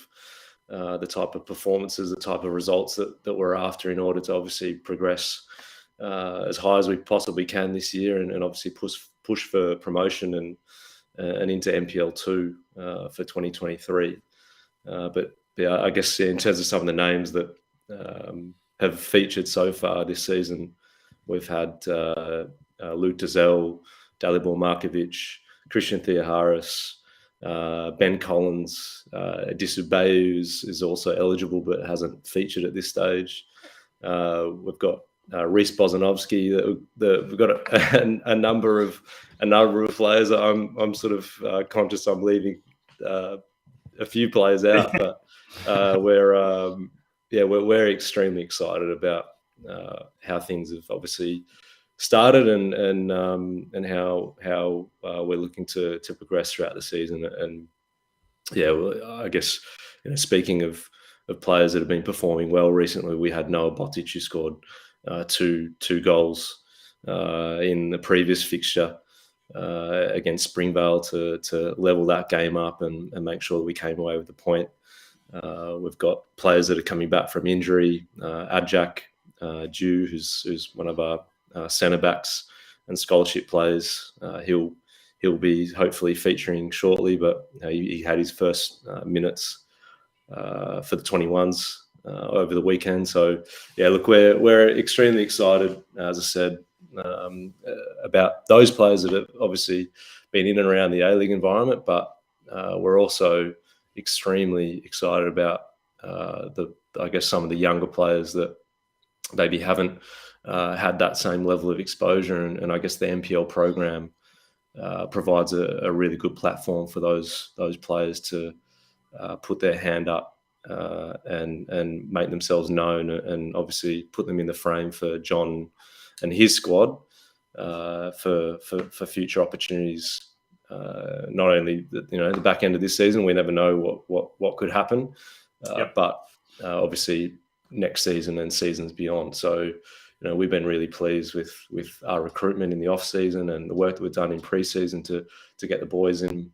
the type of performances, the type of results that we're after in order to obviously progress as high as we possibly can this year, and obviously push for promotion and into NPL2 for 2023. But yeah, I guess in terms of some of the names that have featured so far this season, we've had Luke Dazelle, Dalibor Markovic, Christian Theoharis, Ben Collins, Adisu Bayu is also eligible but hasn't featured at this stage. We've got Reese Bozanovsky. We've got a number of players. I'm sort of conscious I'm leaving a few players out, but we're extremely excited about how things have obviously started and how we're looking to progress throughout the season. And yeah, well, I guess speaking of players that have been performing well recently, we had Noah Botic, who scored two goals in the previous fixture against Springvale to level that game up and make sure that we came away with the point. We've got players that are coming back from injury. Adjak Dew, who's one of our centre backs and scholarship players. He'll be hopefully featuring shortly, but he had his first minutes for the 21s over the weekend. So yeah, look, we're extremely excited, as I said, about those players that have obviously been in and around the A-League environment, but we're also extremely excited about I guess some of the younger players that maybe haven't had that same level of exposure, and I guess the NPL program provides a really good platform for those players to put their hand up and make themselves known, and obviously put them in the frame for John and his squad for future opportunities. Not only the back end of this season, we never know what could happen, but obviously next season and seasons beyond. So we've been really pleased with our recruitment in the off season and the work that we've done in pre-season to get the boys in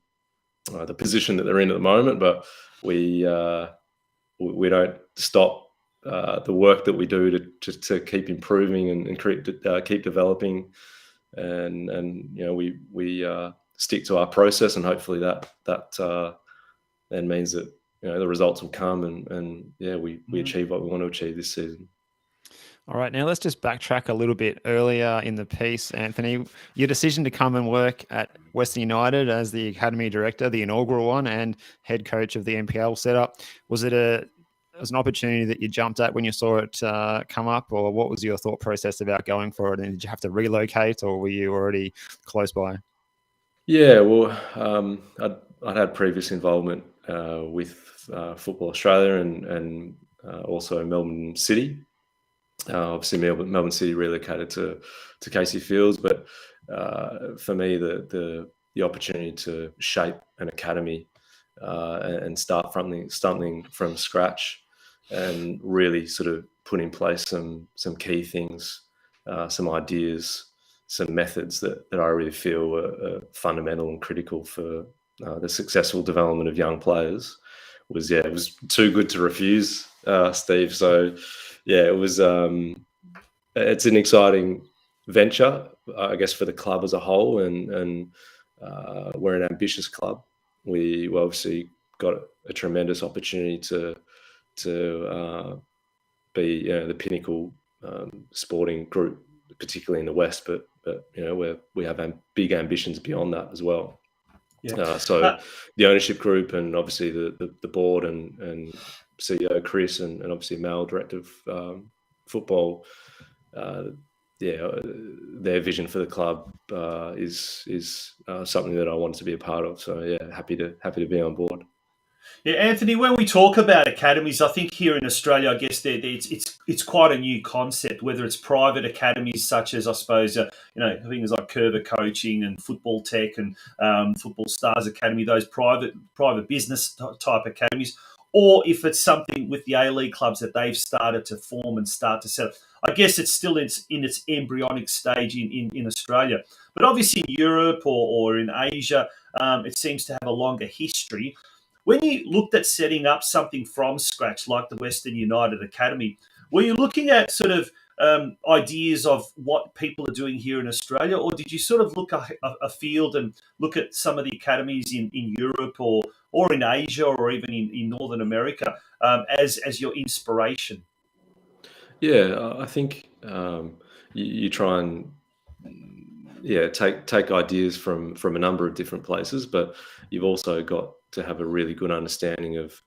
the position that they're in at the moment. But we don't stop the work that we do to keep improving and keep developing, and we stick to our process, and hopefully that then means that the results will come, and we achieve what we want to achieve this season. All right, now let's just backtrack a little bit earlier in the piece, Anthony. Your decision to come and work at Western United as the academy director, the inaugural one, and head coach of the NPL setup, was it an opportunity that you jumped at when you saw it come up, or what was your thought process about going for it? And did you have to relocate, or were you already close by? Yeah, well, I'd had previous involvement with Football Australia and also Melbourne City. Obviously, Melbourne City relocated to Casey Fields, but for me, the opportunity to shape an academy and start something from scratch, and really sort of put in place some key things, some ideas, some methods that I really feel are fundamental and critical for the successful development of young players, it was too good to refuse, Steve. So yeah, it was. It's an exciting venture, I guess, for the club as a whole, and we're an ambitious club. We obviously got a tremendous opportunity to be the pinnacle sporting group, particularly in the West. But we have big ambitions beyond that as well. Yeah. So the ownership group and obviously the board and CEO Chris and obviously Mal, director of football, their vision for the club is something that I wanted to be a part of. So yeah, happy to be on board. Yeah, Anthony, when we talk about academies, I think here in Australia, I guess it's quite a new concept. Whether it's private academies such as, I suppose, things like Curva Coaching and Football Tech and Football Stars Academy, those private business type academies, or if it's something with the A-League clubs that they've started to form and start to set up. I guess it's still in its embryonic stage in Australia. But obviously in Europe or in Asia, it seems to have a longer history. When you looked at setting up something from scratch, like the Western United Academy, were you looking at sort of ideas of what people are doing here in Australia, or did you sort of look afield and look at some of the academies in Europe or in Asia or even in Northern America as your inspiration? Yeah, I think you try and take ideas from a number of different places, but you've also got to have a really good understanding of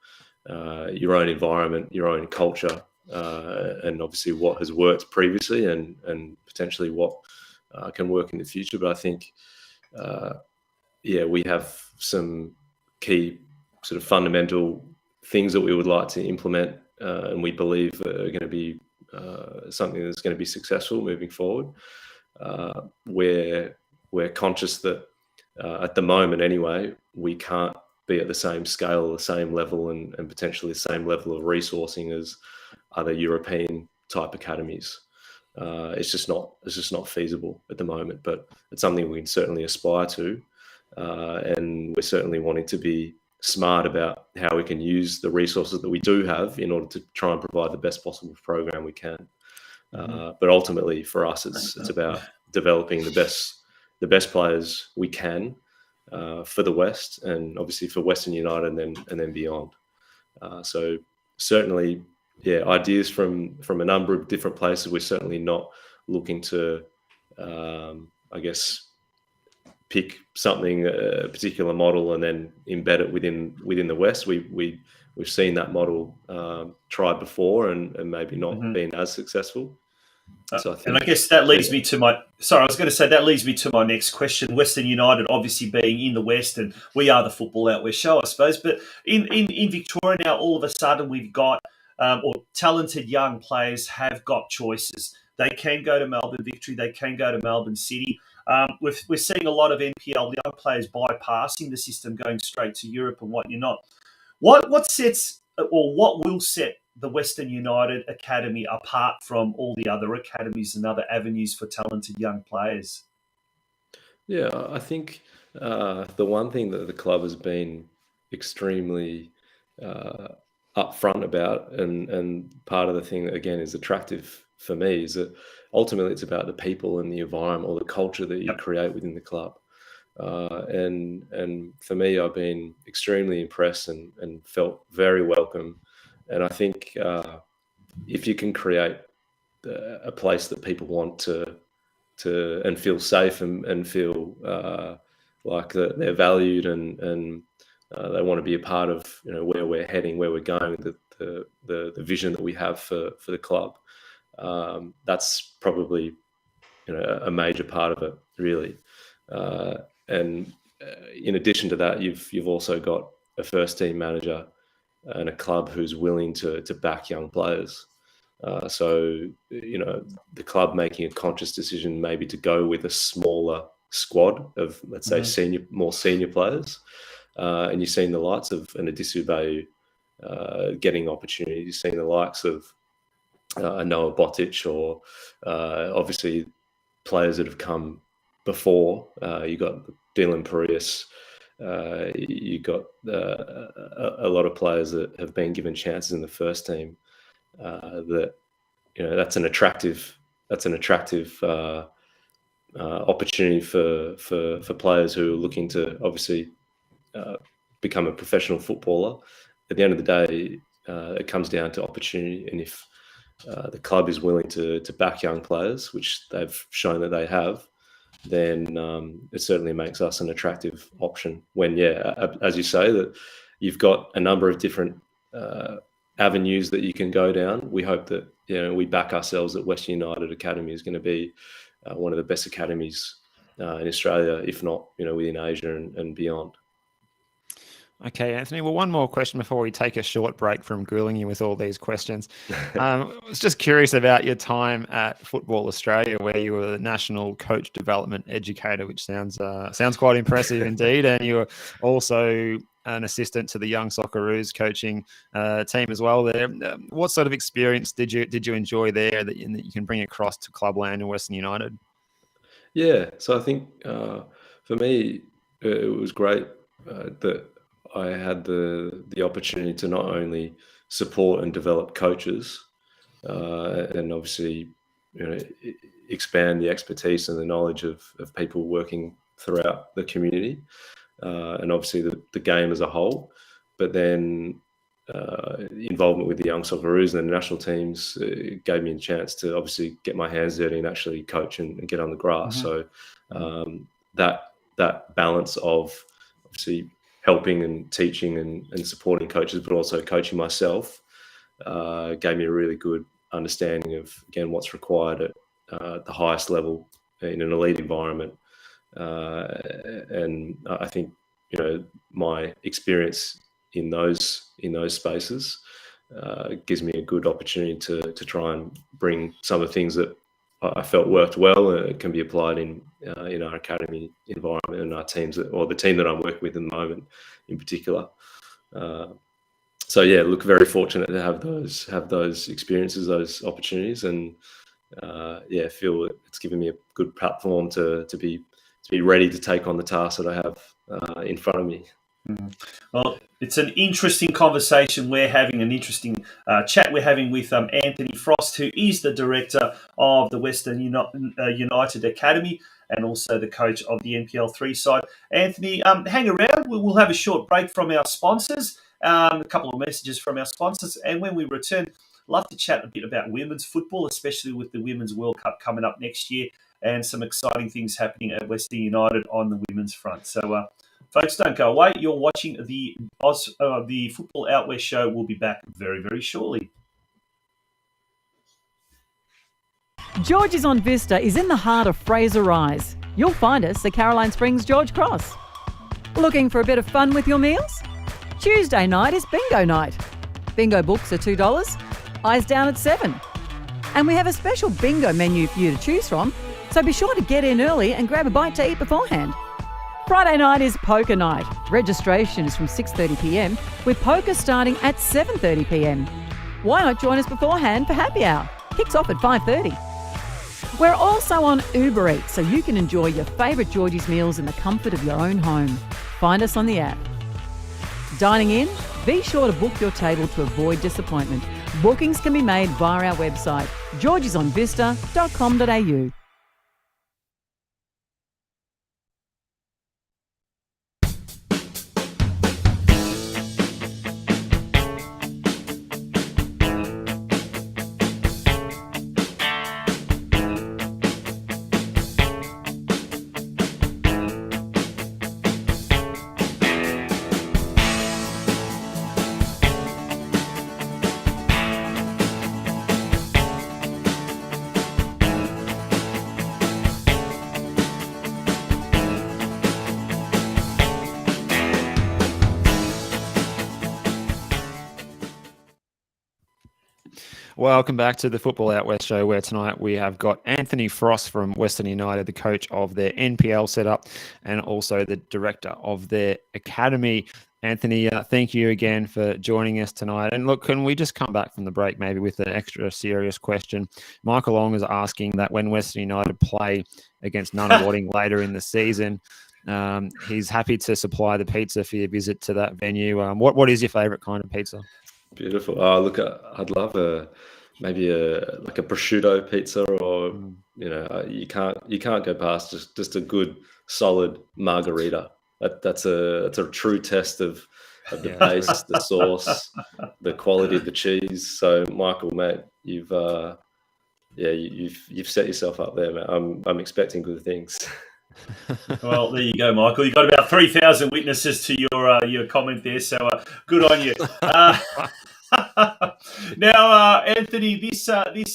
your own environment, your own culture, and obviously what has worked previously and potentially what can work in the future. But I think we have some key sort of fundamental things that we would like to implement, and we believe are going to be something that's going to be successful moving forward. We're conscious that at the moment anyway, we can't be at the same scale, the same level, and potentially the same level of resourcing as other European type academies. It's just not feasible at the moment, but it's something we can certainly aspire to, and we're certainly wanting to be smart about how we can use the resources that we do have in order to try and provide the best possible program we can. But ultimately, for us, it's about developing the best players we can for the West, and obviously for Western United, and then beyond. So certainly, ideas from a number of different places. We're certainly not looking to, pick something, a particular model, and then embed it within the West. We've seen that model tried before and maybe not been as successful. So I guess that leads me to my. Sorry, I was going to say that leads me to my next question. Western United, obviously being in the West, and we are the Football Out West show, I suppose. But in Victoria now, all of a sudden, we've got or talented young players have got choices. They can go to Melbourne Victory. They can go to Melbourne City. We're seeing a lot of NPL young players bypassing the system, going straight to Europe and whatnot. What sets or what will set the Western United Academy apart from all the other academies and other avenues for talented young players? Yeah, I think the one thing that the club has been extremely upfront about, and part of the thing that again is attractive for me, is that ultimately it's about the people and the environment or the culture that you create within the club. And for me, I've been extremely impressed and felt very welcome. And I think if you can create a place that people want to and feel safe and feel like that they're valued and they want to be a part of where we're heading, where we're going, the vision that we have for the club. That's probably a major part of it, really. And in addition to that, you've also got a first team manager and a club who's willing to back young players. So the club making a conscious decision maybe to go with a smaller squad of, let's say, more senior players, and you've seen the likes of an Adisu Bayu getting opportunities. You've seen the likes of Noah Botic, or obviously players that have come before. You got Dylan Parias. You got a lot of players that have been given chances in the first team. That's an attractive opportunity for players who are looking to obviously become a professional footballer. At the end of the day, it comes down to opportunity, and if the club is willing to back young players, which they've shown that they have, then it certainly makes us an attractive option. When, as you say, that you've got a number of different avenues that you can go down. We hope that we back ourselves that Western United Academy is going to be one of the best academies in Australia, if not within Asia and beyond. Okay, Anthony. Well, one more question before we take a short break from grueling you with all these questions. I was just curious about your time at Football Australia, where you were the National Coach Development Educator, which sounds quite impressive indeed. And you were also an assistant to the Young Socceroos coaching team as well there. What sort of experience did you enjoy there that you can bring across to Clubland and Western United? Yeah, so I think for me, it was great that I had the opportunity to not only support and develop coaches, and obviously, expand the expertise and the knowledge of people working throughout the community, and obviously the game as a whole, but then involvement with the Young Socceroos and the national teams gave me a chance to obviously get my hands dirty and actually coach and get on the grass. Mm-hmm. So that balance of obviously helping and teaching and supporting coaches, but also coaching myself, gave me a really good understanding of, again, what's required at the highest level in an elite environment. And I think, my experience in those spaces gives me a good opportunity to try and bring some of the things that I felt worked well and can be applied in our academy environment and our teams, or the team that I'm working with at the moment in particular. So yeah, look, very fortunate to have those experiences, those opportunities, and feel it's given me a good platform to be ready to take on the task that I have in front of me. Well, it's an interesting conversation we're having, an interesting chat we're having with Anthony Frost, who is the director of the Western United Academy and also the coach of the NPL3 side. Anthony, hang around. We'll have a short break from our sponsors, a couple of messages from our sponsors, and when we return, love to chat a bit about women's football, especially with the Women's World Cup coming up next year and some exciting things happening at Western United on the women's front. So, folks, don't go away. You're watching the Football Out West show. We'll be back very, very shortly. George's on Vista is in the heart of Fraser Rise. You'll find us at Caroline Springs George Cross. Looking for a bit of fun with your meals? Tuesday night is bingo night. Bingo books are $2, eyes down at $7. And we have a special bingo menu for you to choose from, so be sure to get in early and grab a bite to eat beforehand. Friday night is poker night. Registration is from 6:30 p.m, with poker starting at 7:30 p.m. Why not join us beforehand for happy hour? Kicks off at 5:30. We're also on Uber Eats, so you can enjoy your favourite Georgie's meals in the comfort of your own home. Find us on the app. Dining in? Be sure to book your table to avoid disappointment. Bookings can be made via our website, georgiesonvista.com.au. Welcome back to the Football Out West show, where tonight we have got Anthony Frost from Western United, the coach of their NPL setup and also the director of their academy. Anthony, thank you again for joining us tonight. And look, can we just come back from the break maybe with an extra serious question? Michael Long is asking that when Western United play against Nunawading later in the season, he's happy to supply the pizza for your visit to that venue. What is your favourite kind of pizza? Beautiful. Look, I'd love maybe a prosciutto pizza, or you can't go past just a good solid margarita. That's a true test of the base, the sauce, the quality of the cheese. So, Michael, mate, you've set yourself up there, mate. I'm expecting good things. Well, there you go, Michael. You got about 3,000 witnesses to your comment there, so good on you. Now, Anthony, this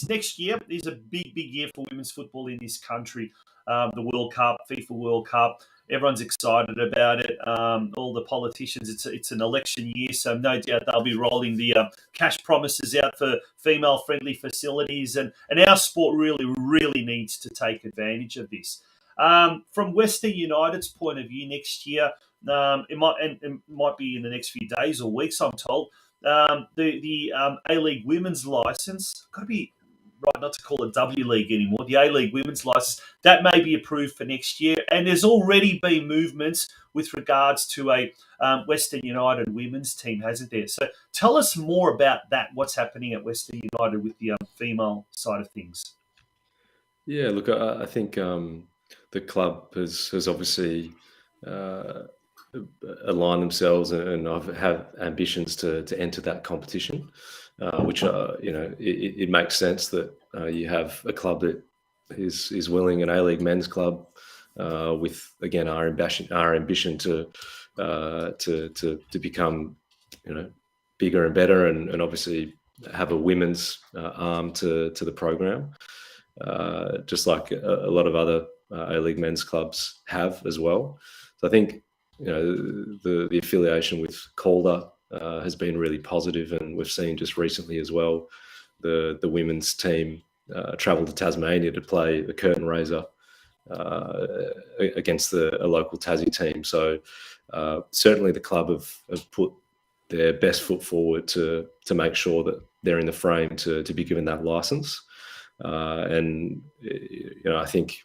next year is a big year for women's football in this country. The World Cup, FIFA World Cup, everyone's excited about it. All the politicians, it's an election year, so no doubt they'll be rolling the cash promises out for female-friendly facilities, and our sport really needs to take advantage of this. From Western United's point of view, next year, it might be in the next few days or weeks, I'm told. The A-League women's license, got to be right not to call it W League anymore, the A-League women's license, that may be approved for next year. And there's already been movements with regards to a Western United women's team, hasn't there? So tell us more about that, what's happening at Western United with the female side of things. Yeah, look, I think the club has obviously aligned themselves and have ambitions to enter that competition, which it makes sense that you have a club that is willing, an A-League men's club, with again our ambition to become bigger and better, and obviously have a women's arm to the program, just like a lot of other A-League men's clubs have as well. So I think the affiliation with Calder has been really positive, and we've seen just recently as well the women's team travel to Tasmania to play a curtain raiser against a local Tassie team. So certainly the club have put their best foot forward to make sure that they're in the frame to be given that license. And I think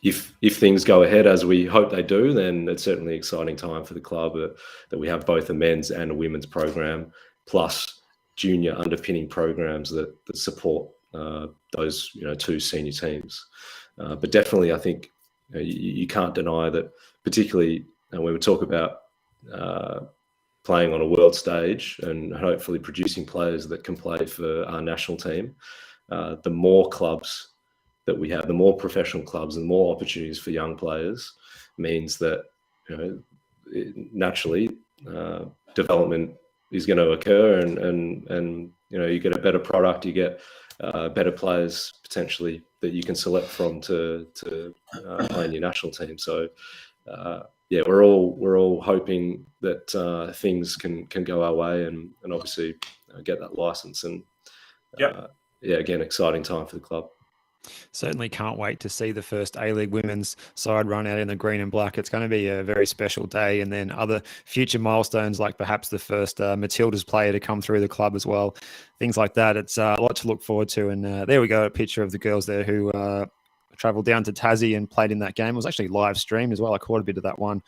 if things go ahead as we hope they do, then it's certainly an exciting time for the club that we have both a men's and a women's program, plus junior underpinning programs that support those two senior teams. But definitely, I think you can't deny that, particularly when we talk about playing on a world stage and hopefully producing players that can play for our national team, the more clubs that we have, the more professional clubs and the more opportunities for young players, means that naturally development is going to occur, and you get a better product, you get better players potentially that you can select from to play in your national team. So we're all hoping that things can go our way, and obviously get that license. And again, exciting time for the club. Certainly can't wait to see the first A-League women's side run out in the green and black. It's going to be a very special day, and then other future milestones like perhaps the first Matildas player to come through the club as well. Things like that. It's a lot to look forward to. And there we go, a picture of the girls there who travelled down to Tassie and played in that game. It was actually live streamed as well. I caught a bit of that one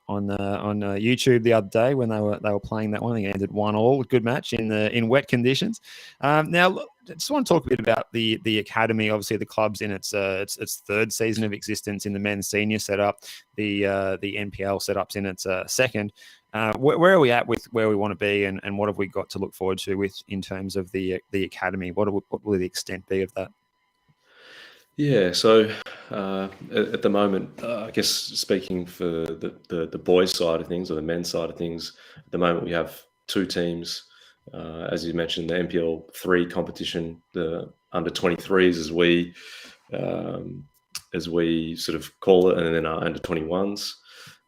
on YouTube the other day when they were playing that one. I think it ended 1-1. Good match in wet conditions. Now, I just want to talk a bit about the academy. Obviously, the club's in its third season of existence in the men's senior setup. The NPL setup's in its second. Where are we at with where we want to be, and what have we got to look forward to with in terms of the academy? What will the extent be of that? Yeah, so at the moment, I guess speaking for the boys' side of things or the men's side of things, at the moment we have two teams. As you mentioned, the NPL3 competition, the under 23s as we sort of call it, and then our under 21s,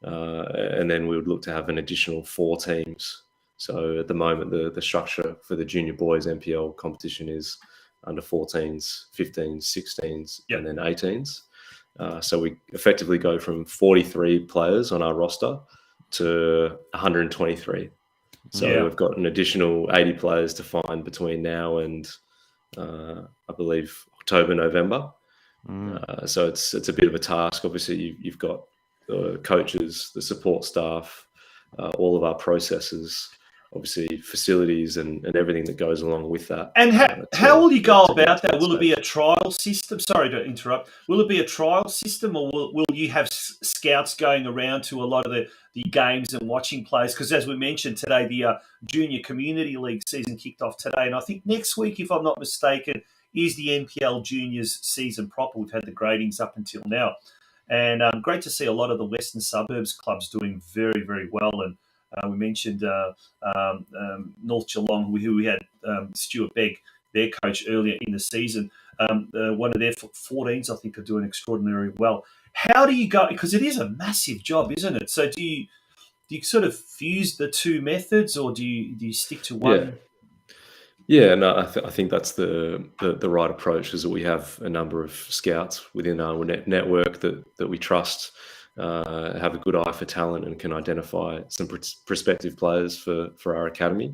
and then we would look to have an additional 4 teams. So at the moment, the structure for the junior boys NPL competition is under 14s, 15s, 16s, and then 18s. So we effectively go from 43 players on our roster to 123. So we've got an additional 80 players to find between now and I believe October, November. So it's a bit of a task. Obviously, you've got the coaches, the support staff, all of our processes, obviously facilities and everything that goes along with that. And how will you go about that? Will it be a trial system? Sorry to interrupt. Will it be a trial system, or will you have scouts going around to a lot of the games and watching players? Because as we mentioned today, the Junior Community League season kicked off today. And I think next week, if I'm not mistaken, is the NPL Juniors season proper. We've had the gradings up until now. And great to see a lot of the Western Suburbs clubs doing very, very well. And we mentioned North Geelong, who we had Stuart Begg, their coach, earlier in the season. One of their 14s, I think, are doing extraordinarily well. How do you go? Because it is a massive job, isn't it? So do you sort of fuse the two methods, or do you stick to one? Yeah, no, I think that's the right approach, is that we have a number of scouts within our network that we trust, have a good eye for talent, and can identify some prospective players for our academy.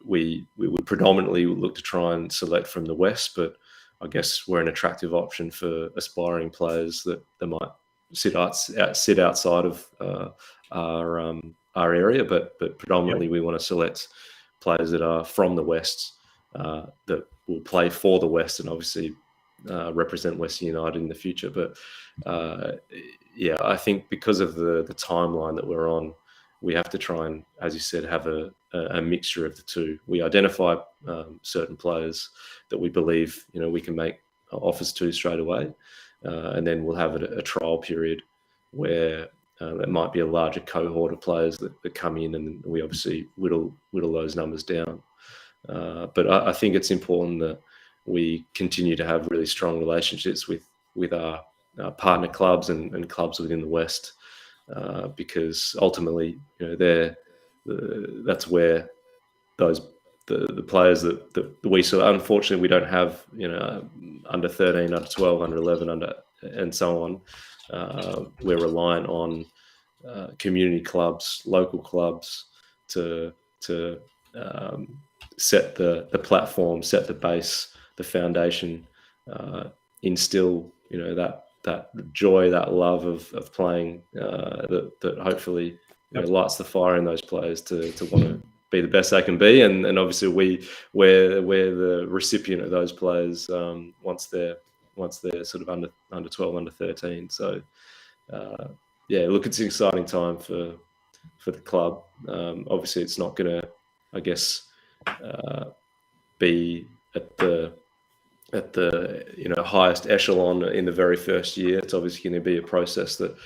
We would predominantly look to try and select from the West, but I guess we're an attractive option for aspiring players that might sit outside of our area, but predominantly we want to select players that are from the West, that will play for the West and obviously represent Western United in the future. But I think because of the timeline that we're on, we have to try and, as you said, have a mixture of the two. We identify certain players that we believe we can make offers to straight away, and then we'll have a trial period where it might be a larger cohort of players that come in, and we obviously whittle those numbers down. But I think it's important that we continue to have really strong relationships with our partner clubs and clubs within the West, because ultimately, that's where the players that we saw. Unfortunately, we don't have under 13, under 12, under 11, and so on. We're reliant on community clubs, local clubs to set the platform, set the base, the foundation, instill that joy, that love of playing, that hopefully lights the fire in those players to want to be the best they can be, and obviously we're the recipient of those players once they're sort of under 12, under 13. So look, it's an exciting time for the club. Obviously, it's not going to, I guess, be at the highest echelon in the very first year. It's obviously going to be a process that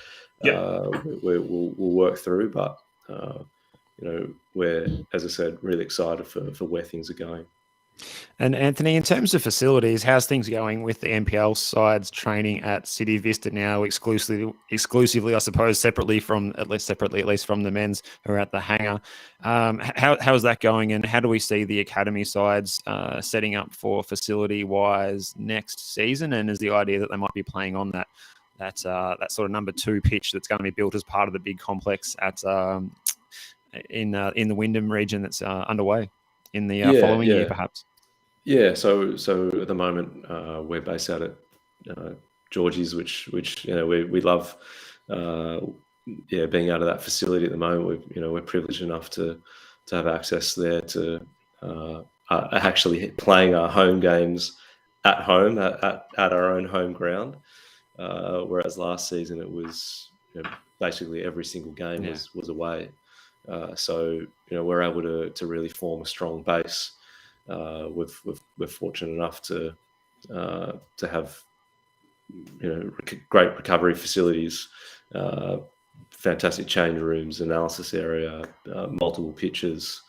we'll work through, but we're, as I said, really excited for where things are going. And Anthony, in terms of facilities, how's things going with the NPL sides training at City Vista now, exclusively, I suppose, at least from the men's who are at the hangar? How is that going, and how do we see the academy sides setting up for facility-wise next season? And is the idea that they might be playing on that sort of number 2 pitch that's going to be built as part of the big complex at in the Wyndham region that's underway in the following year, perhaps? Yeah, so at the moment we're based out at Georgie's, which we love. Being out of that facility at the moment, we're privileged enough to have access there to actually playing our home games at home at our own home ground. Whereas last season it was basically every single game was away. So we're able to really form a strong base. We're fortunate enough to have great recovery facilities, fantastic change rooms, analysis area, multiple pitches,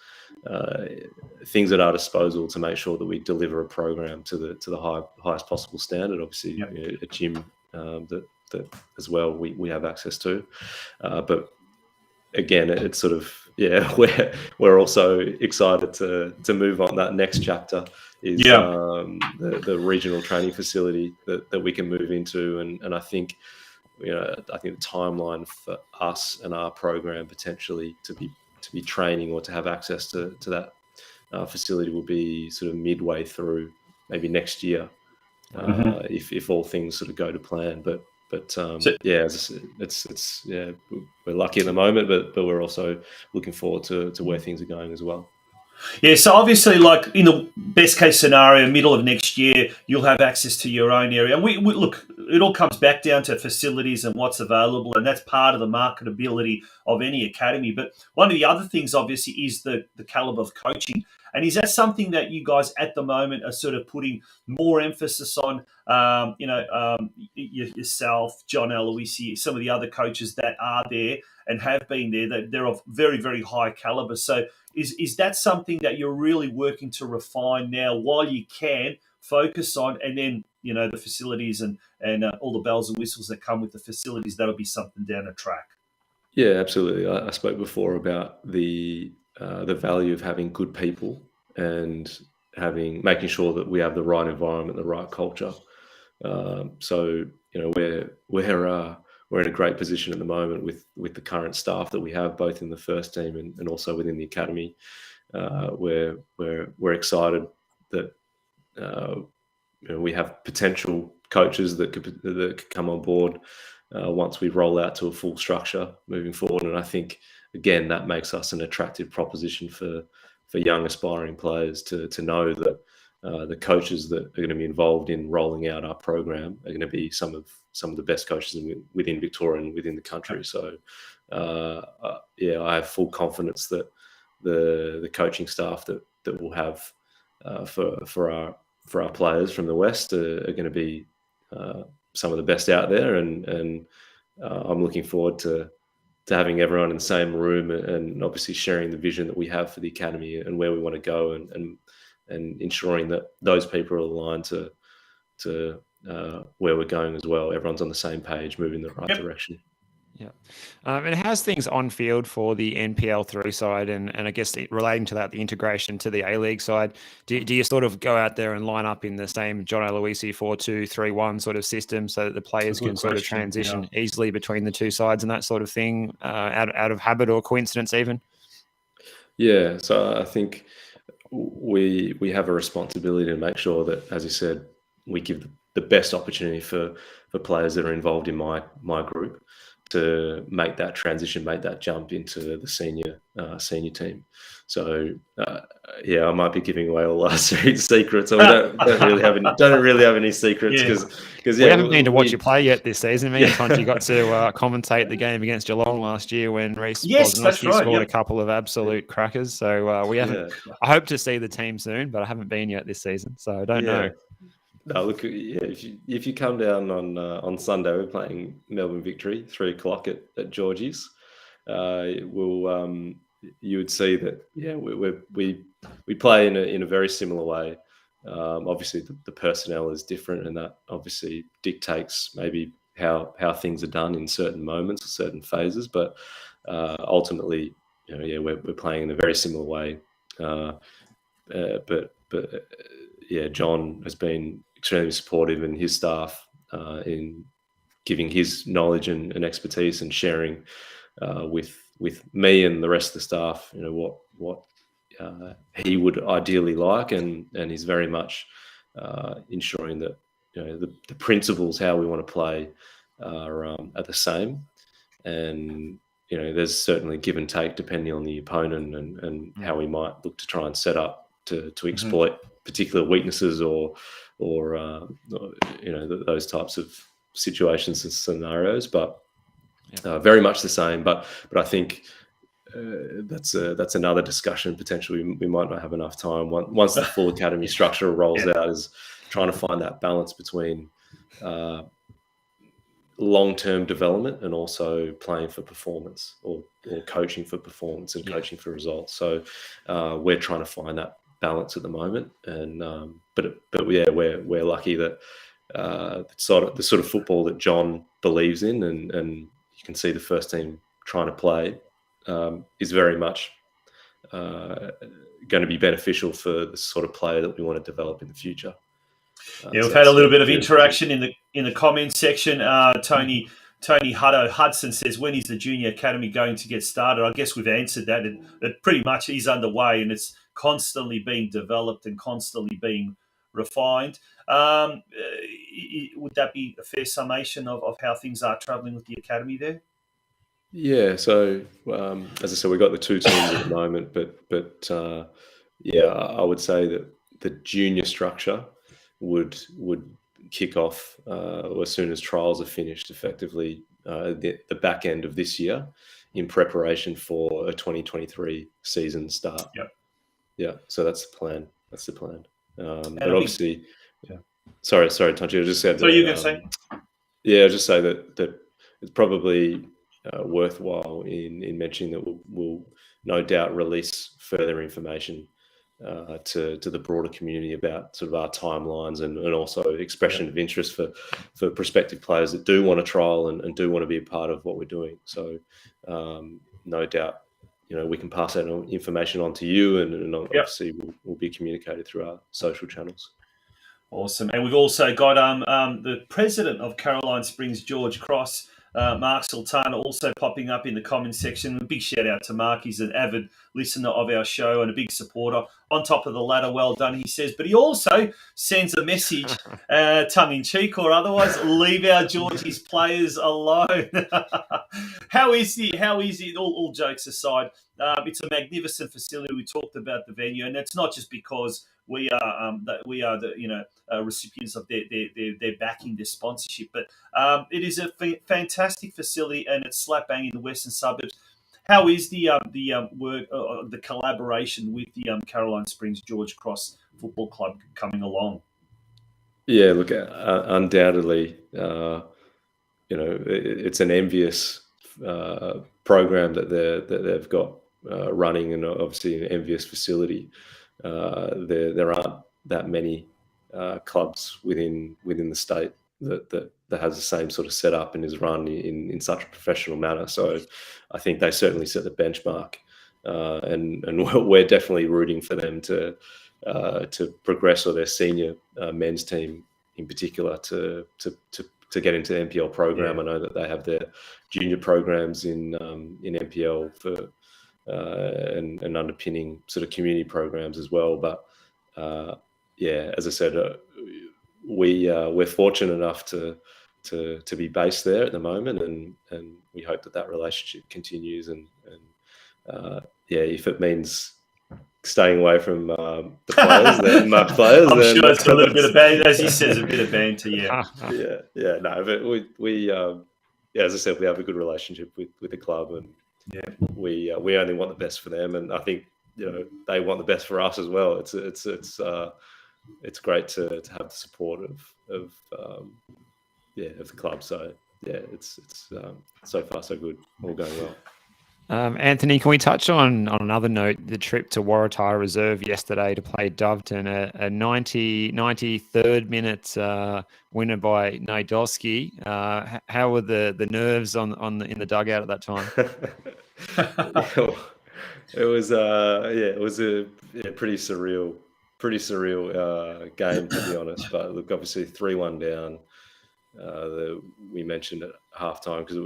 things at our disposal to make sure that we deliver a program to the highest possible standard. Obviously, a gym that as well we have access to, but again, it's sort of we're also excited to move on. That next chapter is the regional training facility that we can move into, and I think the timeline for us and our program potentially to be training or to have access to that facility will be sort of midway through maybe next year, if all things sort of go to plan. But as I said, it's we're lucky at the moment, but we're also looking forward to where things are going as well. Yeah, so obviously, like in the best case scenario, middle of next year, you'll have access to your own area. And we look, it all comes back down to facilities and what's available, and that's part of the marketability of any academy. But one of the other things, obviously, is the caliber of coaching. And is that something that you guys at the moment are sort of putting more emphasis on? Yourself, John Aloisi, some of the other coaches that are there and have been there, that they're of very, very high caliber. So is that something that you're really working to refine now while you can focus on, and then, the facilities and all the bells and whistles that come with the facilities, that'll be something down the track? Yeah, absolutely. I spoke before about the value of having good people and making sure that we have the right environment, the right culture. So we're in a great position at the moment with the current staff that we have, both in the first team and also within the academy. We're excited that we have potential coaches that could come on board once we roll out to a full structure moving forward. And I think, again, that makes us an attractive proposition for young aspiring players to know that the coaches that are going to be involved in rolling out our program are going to be some of the best coaches within Victoria and within the country. So, I have full confidence that the coaching staff that we'll have for our players from the West are going to be some of the best out there, and I'm looking forward to having everyone in the same room and obviously sharing the vision that we have for the academy and where we want to go, and ensuring that those people are aligned to where we're going as well. Everyone's on the same page, moving in the right direction. Yeah. And how's things on field for the NPL3 side? And I guess relating to that, the integration to the A-League side, do you sort of go out there and line up in the same John Aloisi 4-2-3-1 sort of system so that the players can sort of transition easily between the two sides and that sort of thing, out of habit or coincidence even? Yeah, so I think we have a responsibility to make sure that, as you said, we give the best opportunity for players that are involved in my group to make that transition, make that jump into the senior team. So I might be giving away all our secrets. So we don't really have any secrets because we haven't been to watch you play yet this season. Me and Conti got to commentate the game against Geelong last year when Reece scored a couple of absolute crackers. So we haven't. I hope to see the team soon, but I haven't been yet this season, so I don't know. No, look, if you come down on Sunday, we're playing Melbourne Victory, 3:00 at Georgie's. You would see that we play in a very similar way. Obviously, the personnel is different, and that obviously dictates maybe how things are done in certain moments or certain phases. But ultimately, we're playing in a very similar way. John has been extremely supportive, and his staff in giving his knowledge and expertise and sharing with me and the rest of the staff, what he would ideally like, and he's very much ensuring that the principles how we want to play are the same, and there's certainly give and take depending on the opponent and how we might look to try and set up to exploit particular weaknesses or those types of situations and scenarios, but very much the same. But I think that's another discussion. Potentially, we might not have enough time once the full academy structure rolls out. Is trying to find that balance between long-term development and also playing for performance or coaching for performance and coaching for results. So we're trying to find that balance at the moment, and we're lucky that the sort of football that John believes in, and you can see the first team trying to play is very much going to be beneficial for the sort of player that we want to develop in the future. We've had a little bit of interaction in the comments section. Tony Hudson says, when is the junior academy going to get started? I guess we've answered that. It pretty much is underway, and it's constantly being developed and constantly being refined. Would that be a fair summation of how things are travelling with the academy there? Yeah. So as I said, we've got the two teams at the moment, but I would say that the junior structure would kick off as soon as trials are finished, effectively the back end of this year, in preparation for a 2023 season start. Yep. So that's the plan. But a big, obviously, yeah. sorry, Tonchi. I just said So that. you're going to say? Yeah, I'll just say that it's probably worthwhile in mentioning that we'll no doubt release further information to the broader community about sort of our timelines and also expression of interest for prospective players that do want to trial and do want to be a part of what we're doing. So no doubt, we can pass that information on to you, and obviously will be communicated through our social channels. Awesome. And we've also got the president of Caroline Springs, George Cross, Mark Sultana, also popping up in the comments section. A big shout out to Mark. He's an avid listener of our show and a big supporter. On top of the ladder, well done, he says. But he also sends a message, tongue-in-cheek or otherwise, leave our Georgie's players alone. How is it? All jokes aside, it's a magnificent facility. We talked about the venue, and it's not just because we are the recipients of their backing, their sponsorship, but it is a fantastic facility, and it's slap bang in the western suburbs. How is the work, the collaboration with the Caroline Springs George Cross Football Club coming along? Yeah, look, undoubtedly, it's an envious program that they've got running, and obviously an envious facility. There aren't that many clubs within the state that has the same sort of setup and is run in such a professional manner. So I think they certainly set the benchmark, and we're definitely rooting for them to progress, or their senior men's team in particular to get into the NPL program. I know that they have their junior programs in NPL for and underpinning sort of community programs as well. But as I said, we're fortunate enough to be based there at the moment, and we hope that relationship continues. And if it means staying away from the players, the mud players, I'm then sure it's a little bit of banter, as he says, a bit of banter. No, but we as I said, we have a good relationship with the club, and we only want the best for them, and I think they want the best for us as well. It's great to have the support of the club. So it's so far so good, all going well. Anthony, can we touch on another note, the trip to Waratah Reserve yesterday to play Doveton, a 93rd minute winner by Nadolski. How were the nerves in the dugout at that time? It was a pretty surreal game, to be honest. But look, obviously 3-1 down. We mentioned at halftime because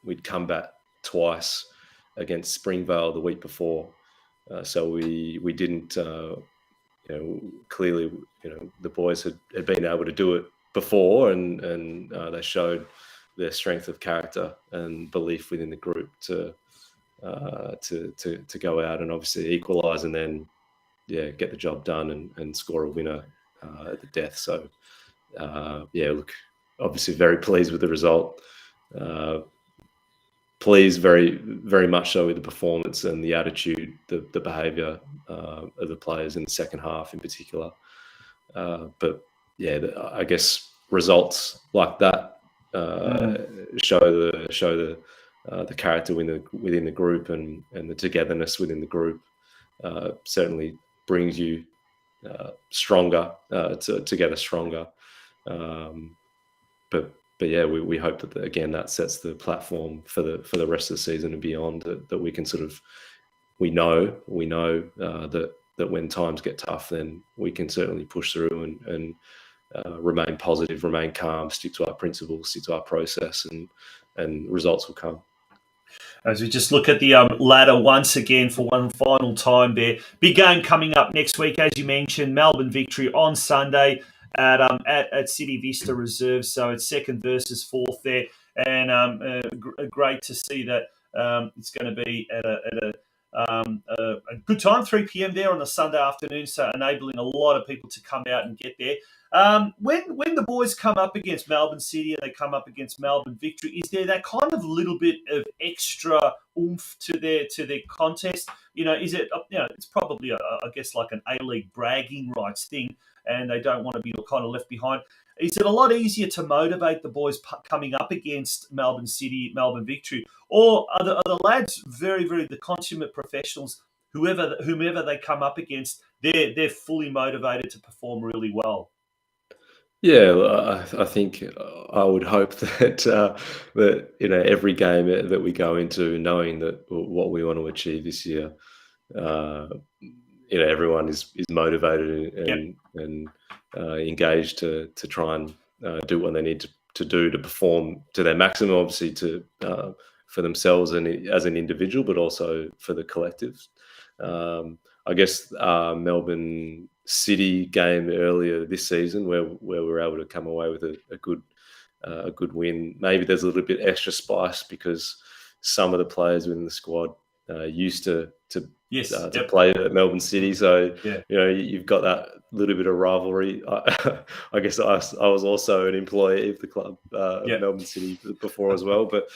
we'd come back twice against Springvale the week before, so we didn't clearly the boys had been able to do it before, and they showed their strength of character and belief within the group to go out and obviously equalise, and then get the job done and score a winner at the death. So look, obviously very pleased with the result. Pleased very, very much so with the performance and the attitude, the behaviour of the players in the second half in particular. But I guess results like that show the character within the group and the togetherness within the group. Certainly brings you stronger, together stronger. But we hope that again that sets the platform for the rest of the season and beyond. That we can we know that when times get tough, then we can certainly push through and remain positive, remain calm, stick to our principles, stick to our process, and results will come. As we just look at the ladder once again for one final time there. Big game coming up next week, as you mentioned, Melbourne Victory on Sunday at City Vista Reserve. So it's second versus fourth there. And great to see that it's going to be at a good time, 3 p.m. there on a Sunday afternoon, so enabling a lot of people to come out and get there. When the boys come up against Melbourne City and they come up against Melbourne Victory, is there that kind of little bit of extra oomph to their contest? Is it it's probably I guess like an A-League bragging rights thing, and they don't want to be kind of left behind. Is it a lot easier to motivate the boys coming up against Melbourne City, Melbourne Victory, or are the lads very, very the consummate professionals? Whomever they come up against, they're fully motivated to perform really well. Yeah, well, I think I would hope that every game that we go into, knowing that what we want to achieve this year, everyone is motivated and engaged to try and do what they need to do to perform to their maximum, obviously for themselves and as an individual, but also for the collective. I guess Melbourne City game earlier this season, where we were able to come away with a good win. Maybe there's a little bit extra spice because some of the players within the squad used to play at Melbourne City, so you've got that little bit of rivalry. I guess I was also an employee of the club, Melbourne City, before as well. But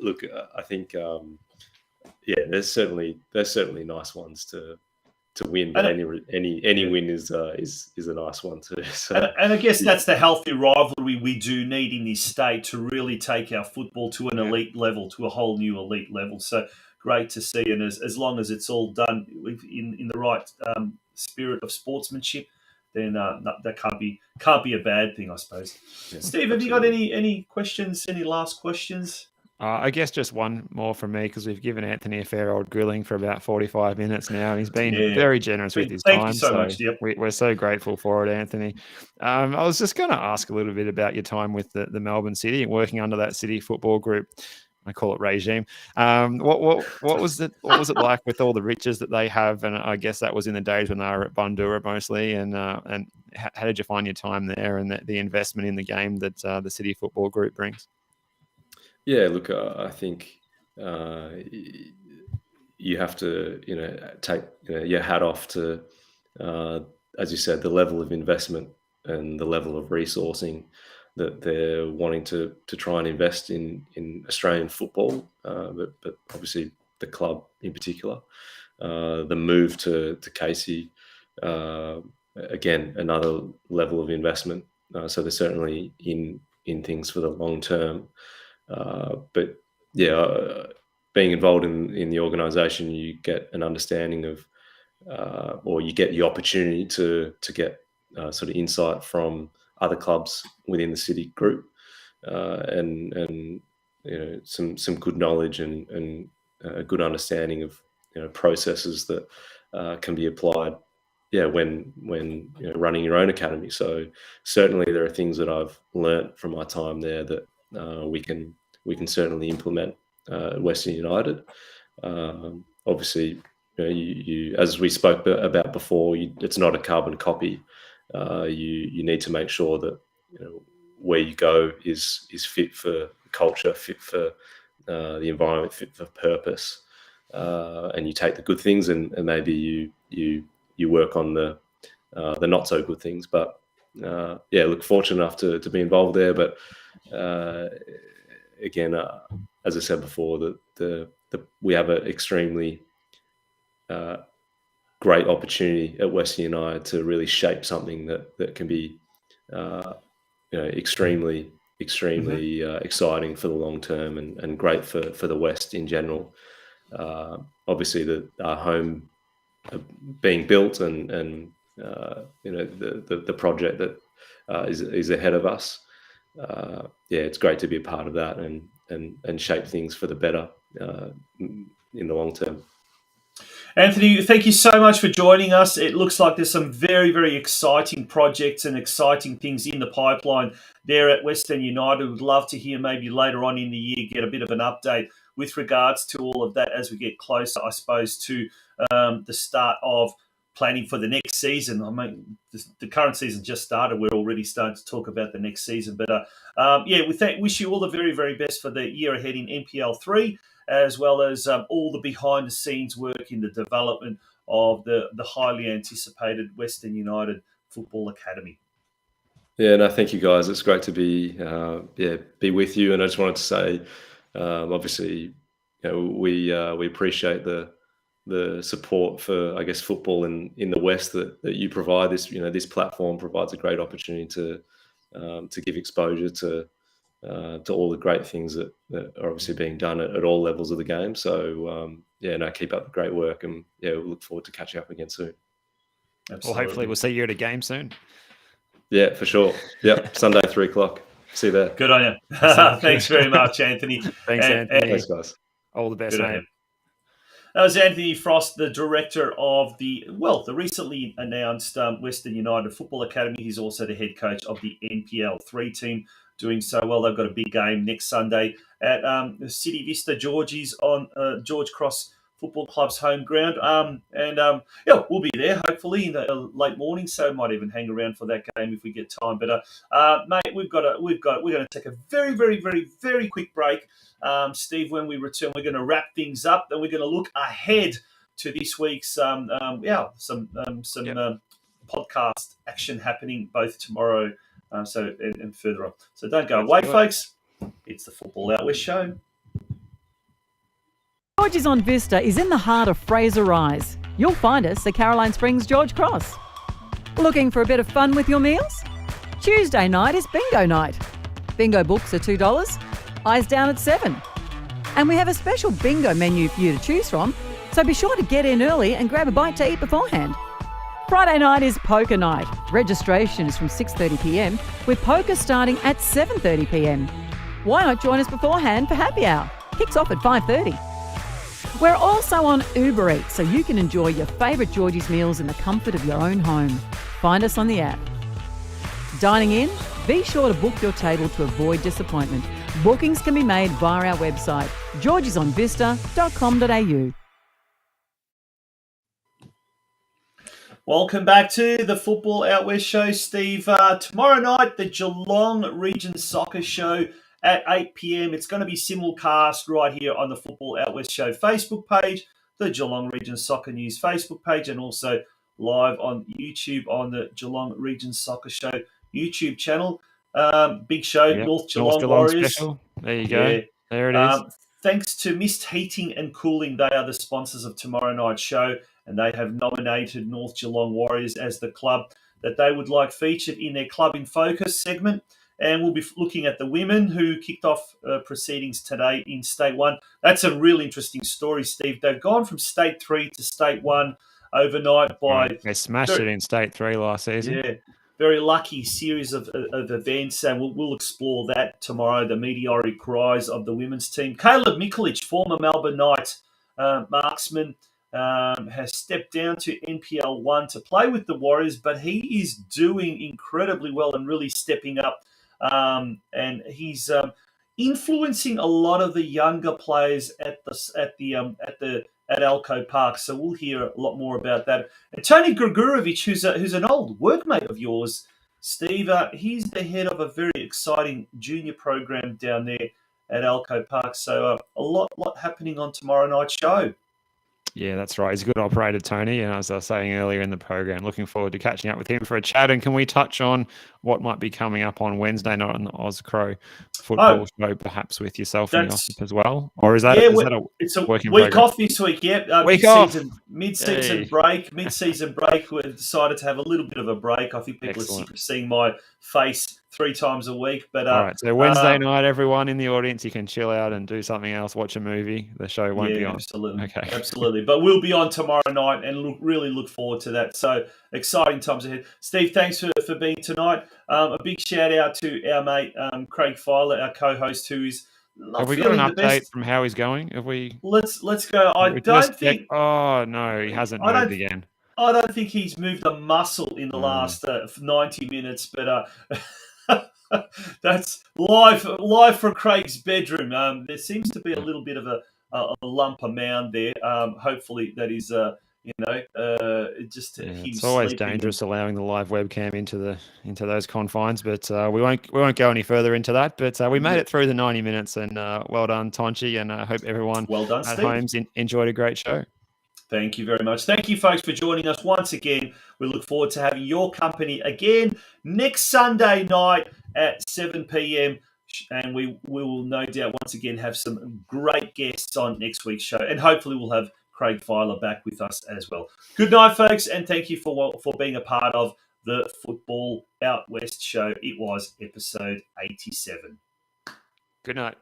look, I think there's certainly nice ones to win. But any win is a nice one too. So, and I guess that's the healthy rivalry we do need in this state to really take our football to an elite level, to a whole new elite level. So great to see, and as long as it's all done in the right spirit of sportsmanship, then that can't be a bad thing, I suppose. Yeah, Steve, have you got any questions? Any last questions? I guess just one more from me, because we've given Anthony a fair old grilling for about 45 minutes now, and he's been very generous with his time. Thank you so much. Yep. We're so grateful for it, Anthony. I was just going to ask a little bit about your time with the Melbourne City and working under that City football group. I call it regime. What was it like with all the riches that they have? And I guess that was in the days when they were at Bundoora mostly. And how did you find your time there and the investment in the game that the City football group brings? Yeah, look, I think you have to, take your hat off to, as you said, the level of investment and the level of resourcing that they're wanting to try and invest in Australian football, but obviously the club in particular. The move to Casey, again, another level of investment. So they're certainly in things for the long term. But being involved in the organisation, you get an understanding of, or you get the opportunity to get sort of insight from other clubs within the City group, and some good knowledge and a good understanding of processes that can be applied. When running your own academy. So certainly there are things that I've learnt from my time there that we can certainly implement at Western United. Obviously, you as we spoke about before, it's not a carbon copy. You need to make sure that where you go is fit for culture, fit for the environment, fit for purpose, and you take the good things and maybe you work on the not so good things. But look, fortunate enough to be involved there. But again, as I said before, we have an extremely great opportunity at Western United to really shape something that can be extremely exciting for the long term and great for the West in general. Obviously, our home being built and the project that is ahead of us. It's great to be a part of that and shape things for the better in the long term. Anthony, thank you so much for joining us. It looks like there's some very, very exciting projects and exciting things in the pipeline there at Western United. We'd love to hear maybe later on in the year, get a bit of an update with regards to all of that as we get closer, I suppose, to the start of planning for the next season. I mean, the current season just started. We're already starting to talk about the next season. But wish you all the very, very best for the year ahead in NPL3, as well as all the behind-the-scenes work in the development of the highly anticipated Western United Football Academy. Yeah, no, thank you guys. It's great to be with you. And I just wanted to say, obviously, we appreciate the support for, I guess, football in the West that you provide. This platform provides a great opportunity to give exposure to all the great things that are obviously being done at all levels of the game. So keep up the great work, and we'll look forward to catching up again soon. Absolutely. Well, hopefully we'll see you at a game soon. Yeah, for sure. Yep, Sunday 3:00. See you there. Good on you. Thanks very much, Anthony. Anthony. Thanks, guys. All the best, mate. That was Anthony Frost, the director of the recently announced Western United Football Academy. He's also the head coach of the NPL3 team, doing so well. They've got a big game next Sunday at City Vista Georgies on George Cross Football Club's home ground. We'll be there hopefully in the late morning, so might even hang around for that game if we get time. But mate, we're going to take a very, very, very, very quick break. Steve, when we return, we're going to wrap things up, and we're going to look ahead to this week's some podcast action happening both tomorrow and further on. So don't go away, folks. It's the Football Out West show. George's on Vista is in the heart of Fraser Rise. You'll find us at Caroline Springs, George Cross. Looking for a bit of fun with your meals? Tuesday night is bingo night. Bingo books are $2, eyes down at $7. And we have a special bingo menu for you to choose from, so be sure to get in early and grab a bite to eat beforehand. Friday night is poker night. Registration is from 6:30pm, with poker starting at 7:30pm. Why not join us beforehand for happy hour? Kicks off at 5:30. We're also on Uber Eats, so you can enjoy your favourite Georgie's meals in the comfort of your own home. Find us on the app. Dining in? Be sure to book your table to avoid disappointment. Bookings can be made via our website, georgiesonvista.com.au. Welcome back to the Football Out West show, Steve. Tomorrow night, the Geelong Region Soccer Show at 8pm. It's going to be simulcast right here on the Football Out West show Facebook page, the Geelong Region Soccer News Facebook page, and also live on YouTube on the Geelong Region Soccer Show YouTube channel. Big show, Yep. North Geelong Geelong Warriors. Special. There you go. Yeah. There it is. Thanks to Mist Heating and Cooling, they are the sponsors of tomorrow night's show, and they have nominated North Geelong Warriors as the club that they would like featured in their Club in Focus segment. And we'll be looking at the women who kicked off proceedings today in State 1. That's a real interesting story, Steve. They've gone from State 3 to State 1 overnight by... They smashed it in State 3 last season. Yeah, very lucky series of events, and we'll explore that tomorrow, the meteoric rise of the women's team. Caleb Mikulic, former Melbourne Knight marksman, has stepped down to NPL 1 to play with the Warriors, but he is doing incredibly well and really stepping up. And he's influencing a lot of the younger players at Alco Park. So we'll hear a lot more about that. And Tony Grigorovic, who's an old workmate of yours, Steve, he's the head of a very exciting junior program down there at Alco Park. So a lot happening on tomorrow night's show. Yeah, that's right. He's a good operator, Tony. And as I was saying earlier in the program, looking forward to catching up with him for a chat. And can we touch on what might be coming up on Wednesday night on the Oz Crow football show, perhaps with yourself in the office as well? Or is that, it's a working week off this week? Yep. Week off. Mid-season break. Mid-season break. We've decided to have a little bit of a break. I think people are sick of seeing my face 3 times a week. But all right, so Wednesday night, everyone in the audience, you can chill out and do something else, watch a movie. The show won't be on. Absolutely. Okay. Absolutely. But we'll be on tomorrow night and really look forward to that. So exciting times ahead. Steve, thanks for being tonight. A big shout out to our mate Craig Filer, our co-host, who is not Have we got an feeling the update best. from how he's going? Have we? Let's go. I don't think. Oh no, he hasn't moved again. I don't think he's moved a muscle in the last 90 minutes, but that's live from Craig's bedroom. There seems to be a little bit of a lump, a mound there. Hopefully that is Just Yeah, him it's always sleeping. dangerous allowing the live webcam into those confines, but we won't go any further into that. But we made it through the 90 minutes, and well done, Tonchi, and I hope everyone Well done, at Steve. home's enjoyed a great show. Thank you very much. Thank you, folks, for joining us once again. We look forward to having your company again next Sunday night at 7 p.m. And we will no doubt once again have some great guests on next week's show. And hopefully we'll have Craig Filer back with us as well. Good night, folks, and thank you for being a part of the Football Out West show. It was episode 87. Good night.